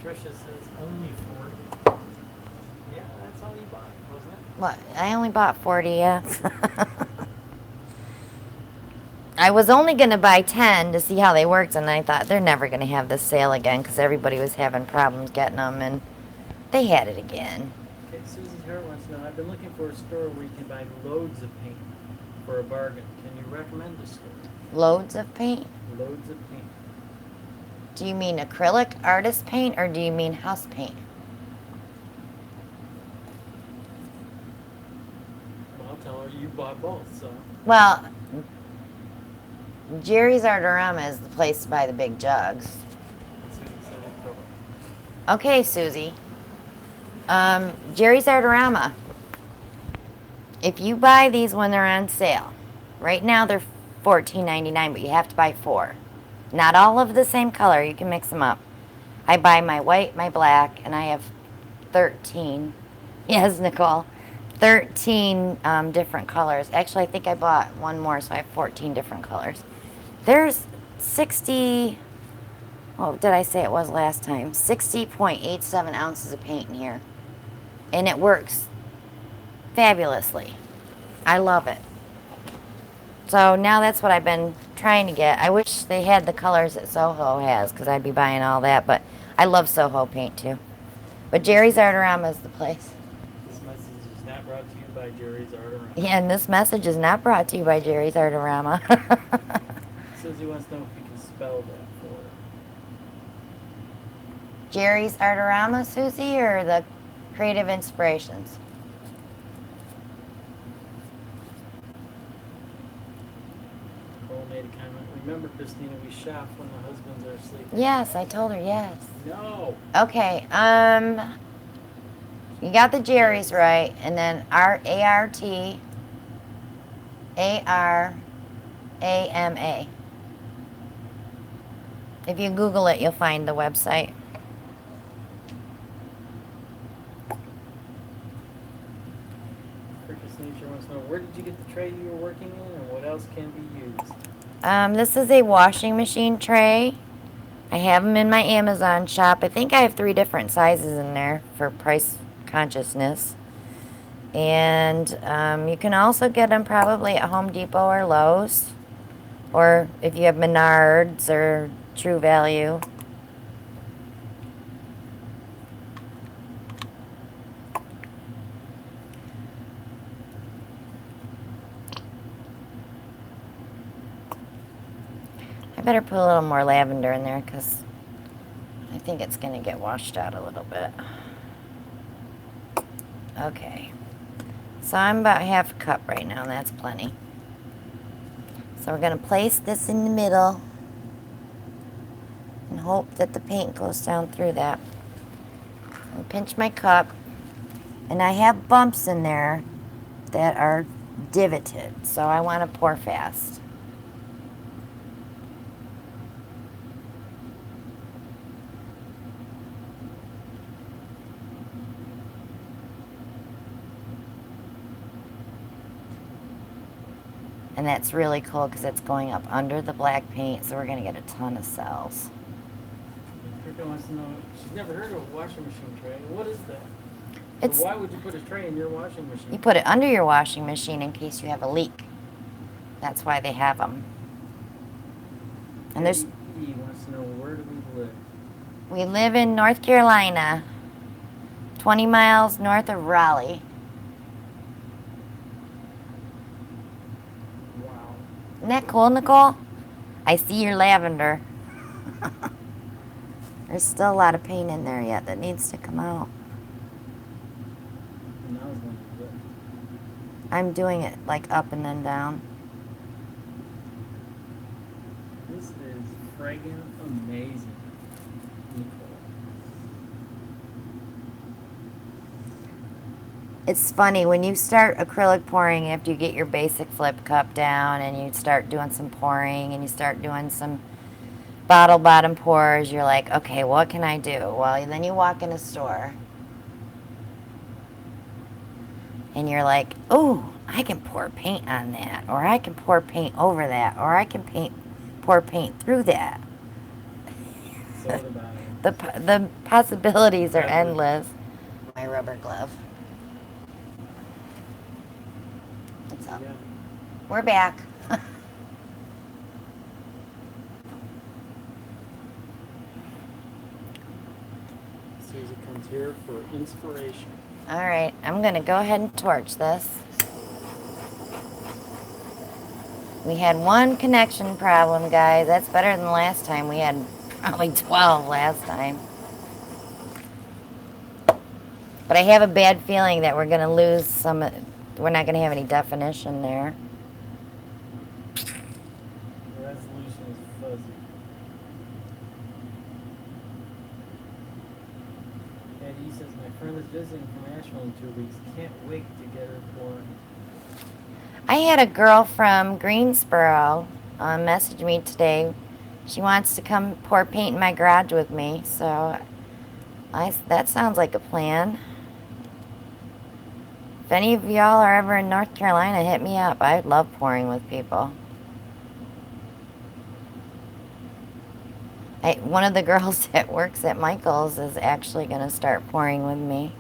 Trisha says only 40. Yeah, that's all you bought, wasn't it? What? I only bought 40, yeah. I was only going to buy 10 to see how they worked, and I thought they're never going to have this sale again because everybody was having problems getting them, and they had it again. Okay, Susie Hart wants to know, I've been looking for a store where you can buy loads of paint for a bargain. Can you recommend a store? Loads of paint? Loads of paint. Do you mean acrylic artist paint, or do you mean house paint? Well, I'll tell her you bought both, so. Well, Jerry's Artorama is the place to buy the big jugs. Susie said acrylic. Okay, Susie. Jerry's Artorama. If you buy these when they're on sale, right now they're $14.99, but you have to buy 4. Not all of the same color. You can mix them up. I buy my white, my black, and I have 13. Yes, Nicole. 13 different colors. Actually, I think I bought one more, so I have 14 different colors. There's 60, what did I say it was last time? 60.87 ounces of paint in here. And it works fabulously. I love it. So now that's what I've been trying to get. I wish they had the colors that Soho has, because I'd be buying all that. But I love Soho paint too. But Jerry's Artorama is the place. This message is not brought to you by Jerry's Artorama. Yeah, and this message is not brought to you by Jerry's Artorama. Says he wants to know if you can spell that for her. Jerry's Artorama, Susie, or the Creative Inspirations? Nicole made a comment. Remember, Christina, we shop when the husbands are asleep. Yes, I told her yes. No. Okay, you got the Jerry's right, and then ART, ARAMA. If you Google it, you'll find the website. Cricket's Nature wants to know, where did you get the tray you were working in, and what else can be used? This is a washing machine tray. I have them in my Amazon shop. I think I have 3 different sizes in there for price consciousness. And you can also get them probably at Home Depot or Lowe's. Or if you have Menards or True Value. I better put a little more lavender in there because I think it's going to get washed out a little bit. Okay. So I'm about half a cup right now, and that's plenty. So we're going to place this in the middle and hope that the paint goes down through that. And pinch my cup. And I have bumps in there that are divoted, so I want to pour fast. And that's really cool because it's going up under the black paint, so we're going to get a ton of cells. Cricket wants to know, she's never heard of a washing machine tray. What is that? It's, So why would you put a tray in your washing machine? you put it under your washing machine in case you have a leak. That's why they have them. And there's... He wants to know, where do we live? We live in North Carolina, 20 miles north of Raleigh. Wow. Isn't that cool, Nicole? I see your lavender. There's still a lot of paint in there yet that needs to come out. And that was going to be good. I'm doing it like up and then down. This is friggin' amazing, Nicole. It's funny, when you start acrylic pouring after you get your basic flip cup down and you start doing some pouring and you start doing some bottle bottom pours, you're like, okay, what can I do? Well, then you walk in a store and you're like, oh, I can pour paint on that, or I can pour paint over that, or I can pour paint through that. So about it. The possibilities are endless. My rubber glove. What's up? Yeah. We're back. Susie comes here for inspiration. All right, I'm going to go ahead and torch this. We had 1 connection problem, guys. That's better than last time. We had probably 12 last time. But I have a bad feeling that we're going to lose some, we're not going to have any definition there. The resolution is fuzzy. Eddie says, my friend is visiting from Asheville in 2 weeks. Can't wait to get her pouring. I had a girl from Greensboro message me today. She wants to come pour paint in my garage with me, so that sounds like a plan. If any of y'all are ever in North Carolina, hit me up. I love pouring with people. One of the girls that works at Michael's is actually going to start pouring with me.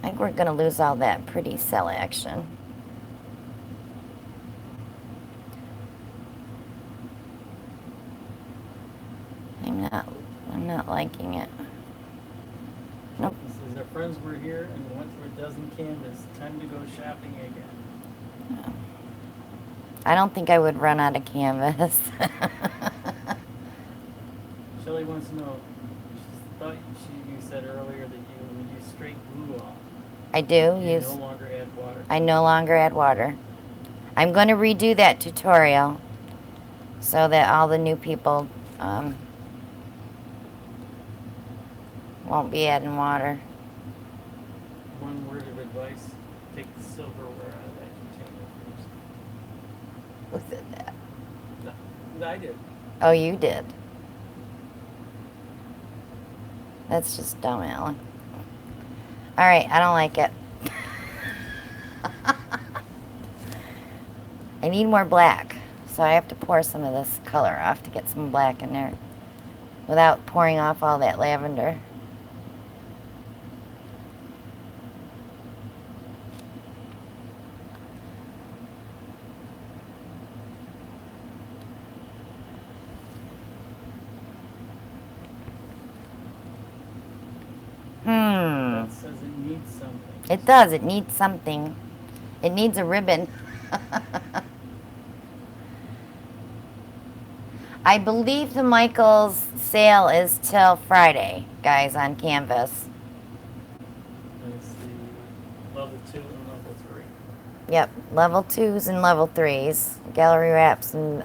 I think we're going to lose all that pretty cell action. I'm not liking it. Nope. This is Our friends were here and went through a dozen canvas. Time to go shopping again. I don't think I would run out of canvas. Shelly wants to know, you said earlier that you use straight glue off. I do You use. no longer add water. I no longer add water. I'm going to redo that tutorial so that all the new people won't be adding water. One word of advice, take the silverware out of that container first. Who said that? No, I did. Oh, you did. That's just dumb, Alan. All right, I don't like it. I need more black, so I have to pour some of this color off to get some black in there without pouring off all that lavender. That says it needs something. It does. It needs something. It needs a ribbon. I believe the Michaels sale is till Friday, guys, on Canvas. Let's see, level 2 and level 3. Yep, level 2s and level 3s. Gallery wraps and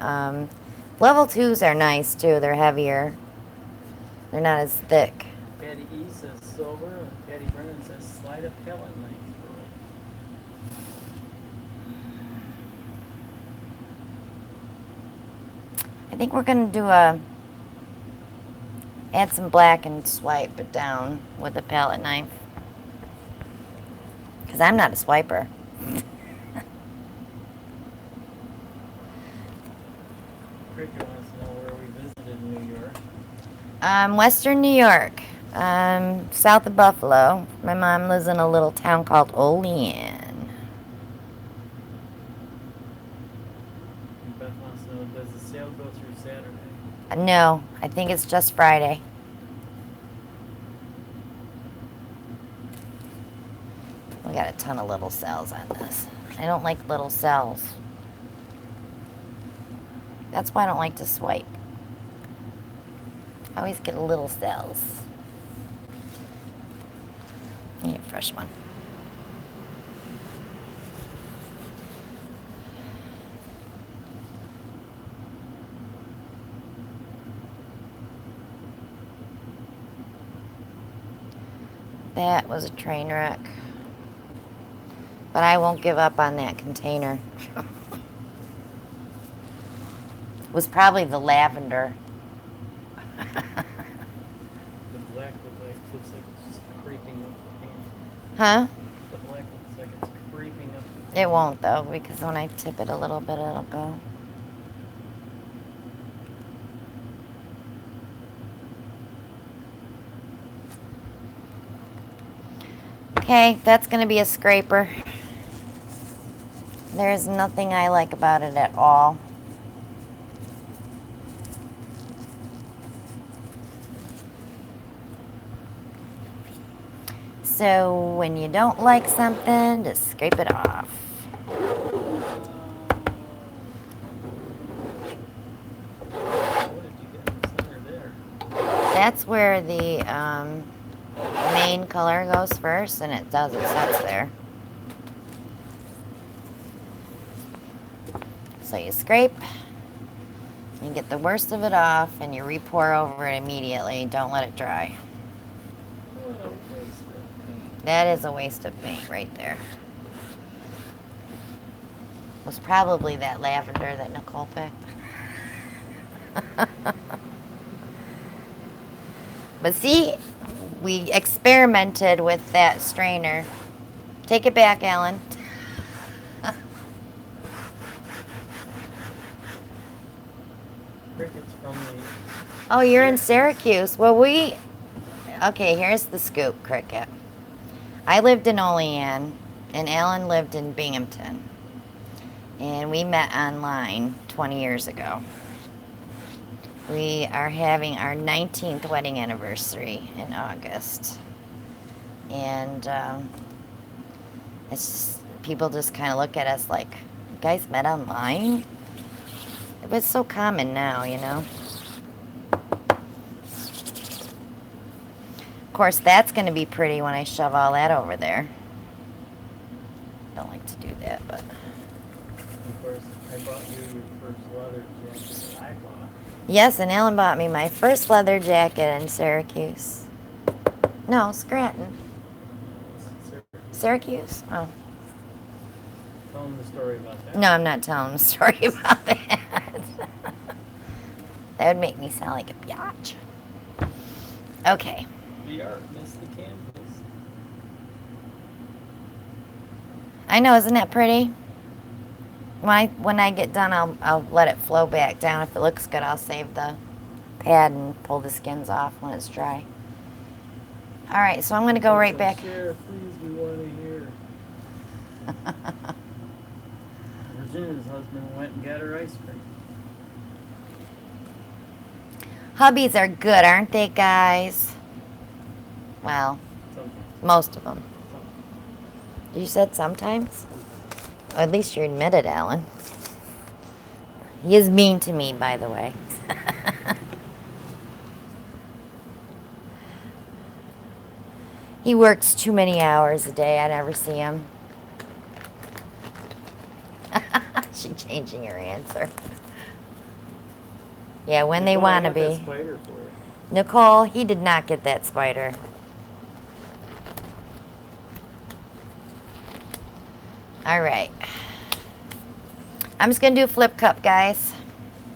level 2s are nice too. They're heavier. They're not as thick. Patty E says silver, and Patty Brennan says slide a palette knife through it. I think we're gonna do add some black and swipe it down with a palette knife. Because I'm not a swiper. Cricket wants to know where we visited in New York. Western New York, south of Buffalo. My mom lives in a little town called Olean. And Beth wants to know, does the sale go through Saturday? No, I think it's just Friday. We got a ton of little cells on this. I don't like little cells. That's why I don't like to swipe. I always get little cells. I need a fresh one. That was a train wreck. But I won't give up on that container. It was probably the lavender. The black looks like it's just creeping up the pan. Huh? The black looks like it's creeping up the pan. It won't though, because when I tip it a little bit, it'll go. Okay, that's gonna be a scraper. There's nothing I like about it at all. So when you don't like something, just scrape it off. What did you get in the center there? That's where the main color goes first, and it does, it sets there. So you scrape, you get the worst of it off, and you re-pour over it immediately. Don't let it dry. What a waste of paint. That is a waste of paint right there. It was probably that lavender that Nicole picked. But see, we experimented with that strainer. Take it back, Alan. Crickets from the... Oh, you're in Syracuse. Well, okay, here's the scoop, Cricket. I lived in Olean, and Alan lived in Binghamton. And we met online 20 years ago. We are having our 19th wedding anniversary in August. And it's just, people just kind of look at us like, you guys met online? But it's so common now, you know. Of course, that's going to be pretty when I shove all that over there. Don't like to do that, but... Of course, I bought you your first leather jacket that I bought. Yes, and Alan bought me my first leather jacket in Syracuse. No, Scranton. Syracuse? Oh. Tell them the story about that. No, I'm not telling the story about that. That would make me sound like a biatch. Okay. The art, miss the canvas. I know, isn't that pretty? When I get done, I'll let it flow back down. If it looks good, I'll save the pad and pull the skins off when it's dry. All right, so I'm going to go right back. Sheriff, please, we want to hear. Virginia's husband went and got her ice cream. Hubbies are good, aren't they, guys? Well, Sometimes. most of them. You said sometimes? Or at least you admitted, Alan. He is mean to me, by the way. He works too many hours a day. I never see him. She's changing her answer. Yeah, when they Nicole, I want to got that be. spider for you. Nicole, he did not get that spider. All right. I'm just going to do a flip cup, guys.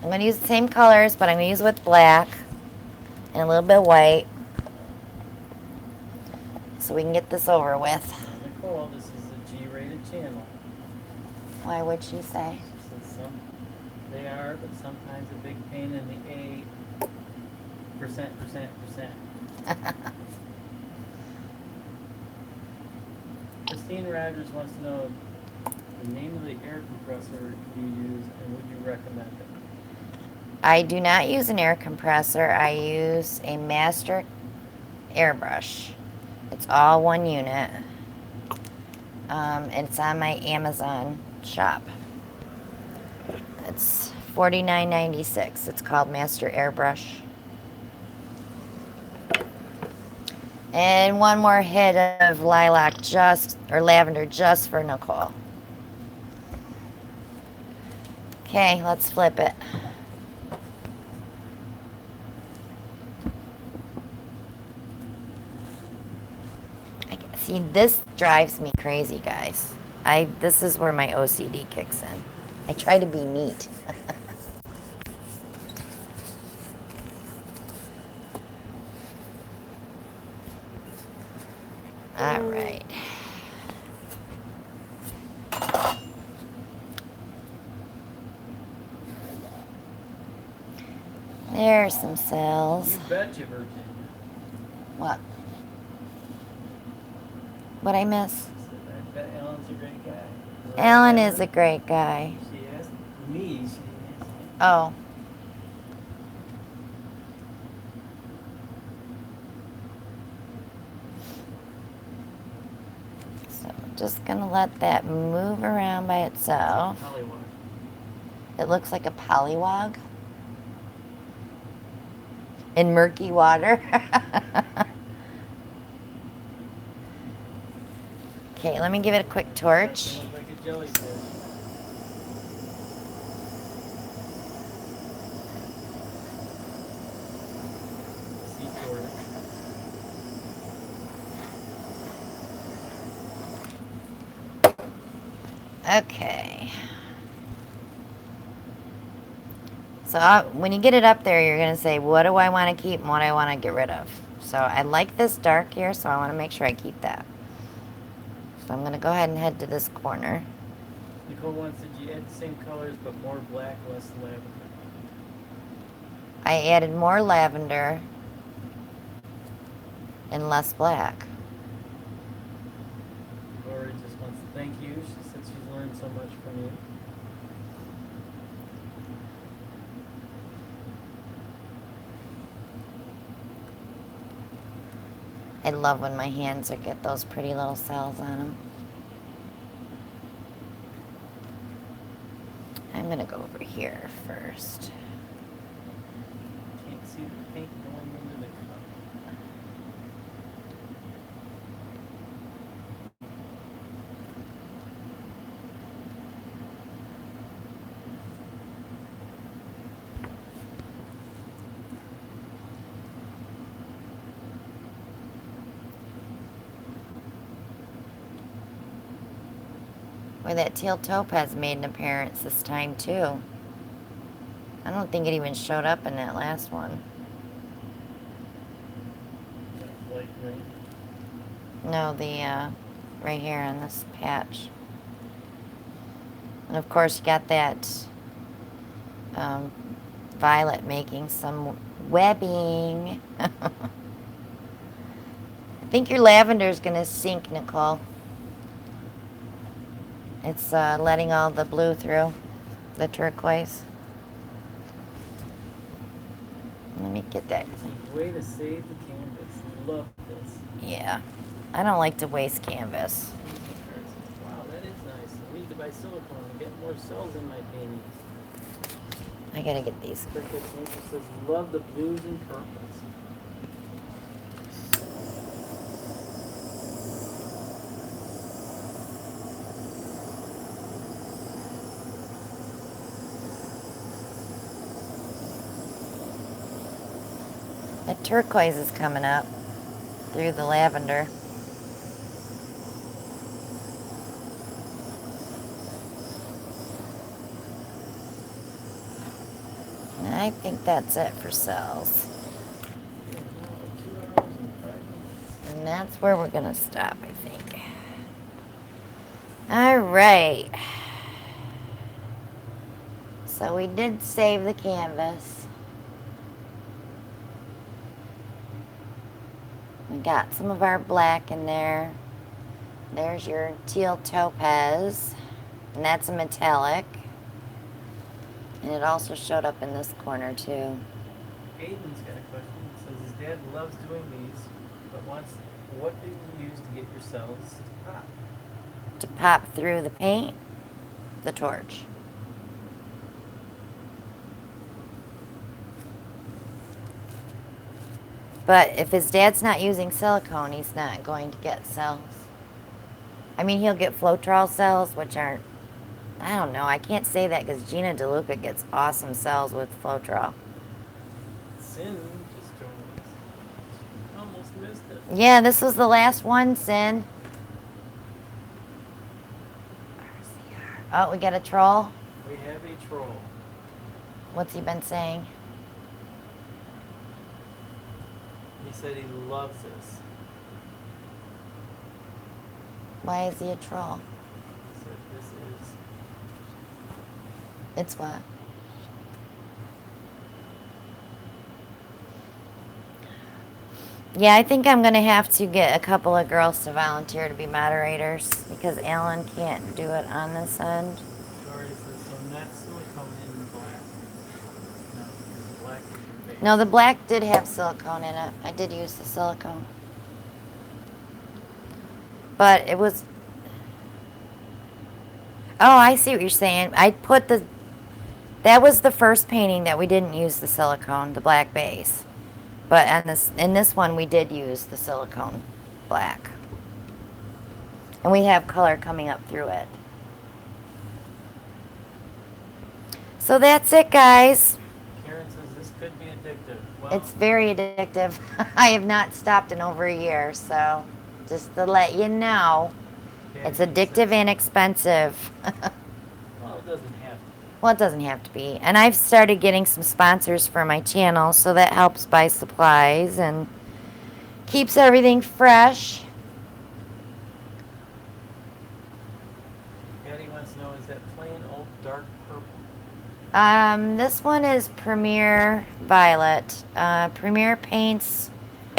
I'm going to use the same colors, but I'm going to use it with black and a little bit of white so we can get this over with. Nicole, this is a G-rated channel. Why would she say? She says they are, but sometimes a big pain in the A. Percent. Christine Rogers wants to know the name of the air compressor you use and would you recommend it? I do not use an air compressor. I use a master airbrush. It's all one unit. It's on my Amazon shop. It's $49.96. It's called Master Airbrush. And one more hit of lilac or lavender just for Nicole. Okay, let's flip it. See, this drives me crazy, guys. This is where my OCD kicks in. I try to be neat. All right. There's some cells. You betcha, Virginia. What? What'd I miss? I bet Alan's a great guy. Alan is a great guy. She asked me. She asked me. Oh. So just gonna let that move around by itself. Hollywood. It looks like a pollywog in murky water. Okay, let me give it a quick torch. It looks like a jellyfish. Sea torch. Okay. So when you get it up there, you're going to say, what do I want to keep and what do I want to get rid of? So I like this dark here, so I want to make sure I keep that. So I'm going to go ahead and head to this corner. Nicole wants that you add the same colors but more black, less lavender. I added more lavender and less black. Lori just wants to thank you. She said she's learned so much from you. I love when my hands get those pretty little cells on them. I'm going to go over here first. Can't see the paint going into the cup. Boy, that teal topaz made an appearance this time too. I don't think it even showed up in that last one. That light green. No, the right here on this patch. And of course you got that violet making some webbing. I think your lavender's gonna sink, Nicole. It's letting all the blue through, the turquoise. Let me get that. It's a way to save the canvas. Love this. Yeah, I don't like to waste canvas. Wow, that is nice. I need to buy silicone and get more cells in my painting. I gotta get these. Cricket says, love the blues and purples. That turquoise is coming up through the lavender. And I think that's it for cells. And that's where we're gonna stop, I think. All right. So we did save the canvas. We got some of our black in there. There's your teal topaz, and that's a metallic. And it also showed up in this corner too. Aiden's got a question. It says his dad loves doing these, but wants what do you use to get your cells to pop? To pop through the paint, the torch. But if his dad's not using silicone, he's not going to get cells. I mean, he'll get Floetrol cells, which aren't, I don't know, I can't say that because Gina DeLuca gets awesome cells with Floetrol. Sin just joined us. Almost missed it. Yeah, this was the last one, Sin. Oh, we got a troll. We have a troll. What's he been saying? He said he loves this. Why is he a troll? He said this is. It's what? Yeah, I think I'm going to have to get a couple of girls to volunteer to be moderators because Alan can't do it on this end. Sorry, says so not silicone in black. No, because black is your base. No, the black did have silicone in it. I did use the silicone. But it was... Oh, I see what you're saying. I put the... That was the first painting that we didn't use the silicone, the black base. But in this one, we did use the silicone black. And we have color coming up through it. So that's it, guys. Karen says this could be addictive. Well, It's very addictive. I have not stopped in over a year, so just to let you know, it's addictive and expensive. well, it doesn't have to. Well, it doesn't have to be. And I've started getting some sponsors for my channel, so that helps buy supplies and keeps everything fresh. Patty wants to know, is that plain old dark purple? This one is Premier Violet. Premier paints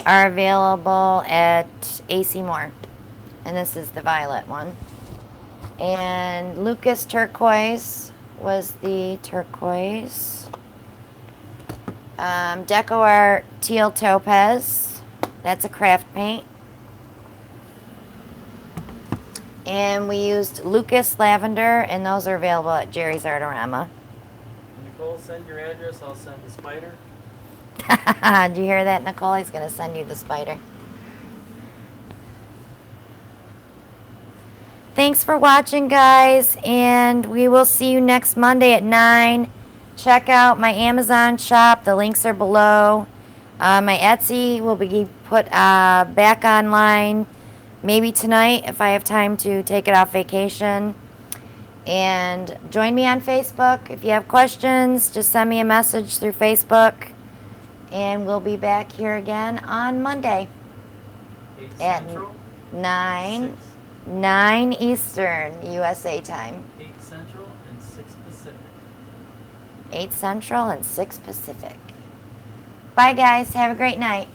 are available at AC Moore. And this is the violet one. And Lucas Turquoise was the turquoise. Deco Art Teal Topaz. That's a craft paint. And we used Lucas Lavender, and those are available at Jerry's Artorama. Nicole, send your address. I'll send the spider. Did you hear that, Nicole? He's going to send you the spider. Thanks for watching, guys, and we will see you next Monday at 9. Check out my Amazon shop. The links are below. My Etsy will be put back online maybe tonight if I have time to take it off vacation. And join me on Facebook. If you have questions, just send me a message through Facebook. And we'll be back here again on Monday 8 at Central. 9 Eastern USA time. 8 Central and 6 Pacific. 8 Central and 6 Pacific. Bye, guys. Have a great night.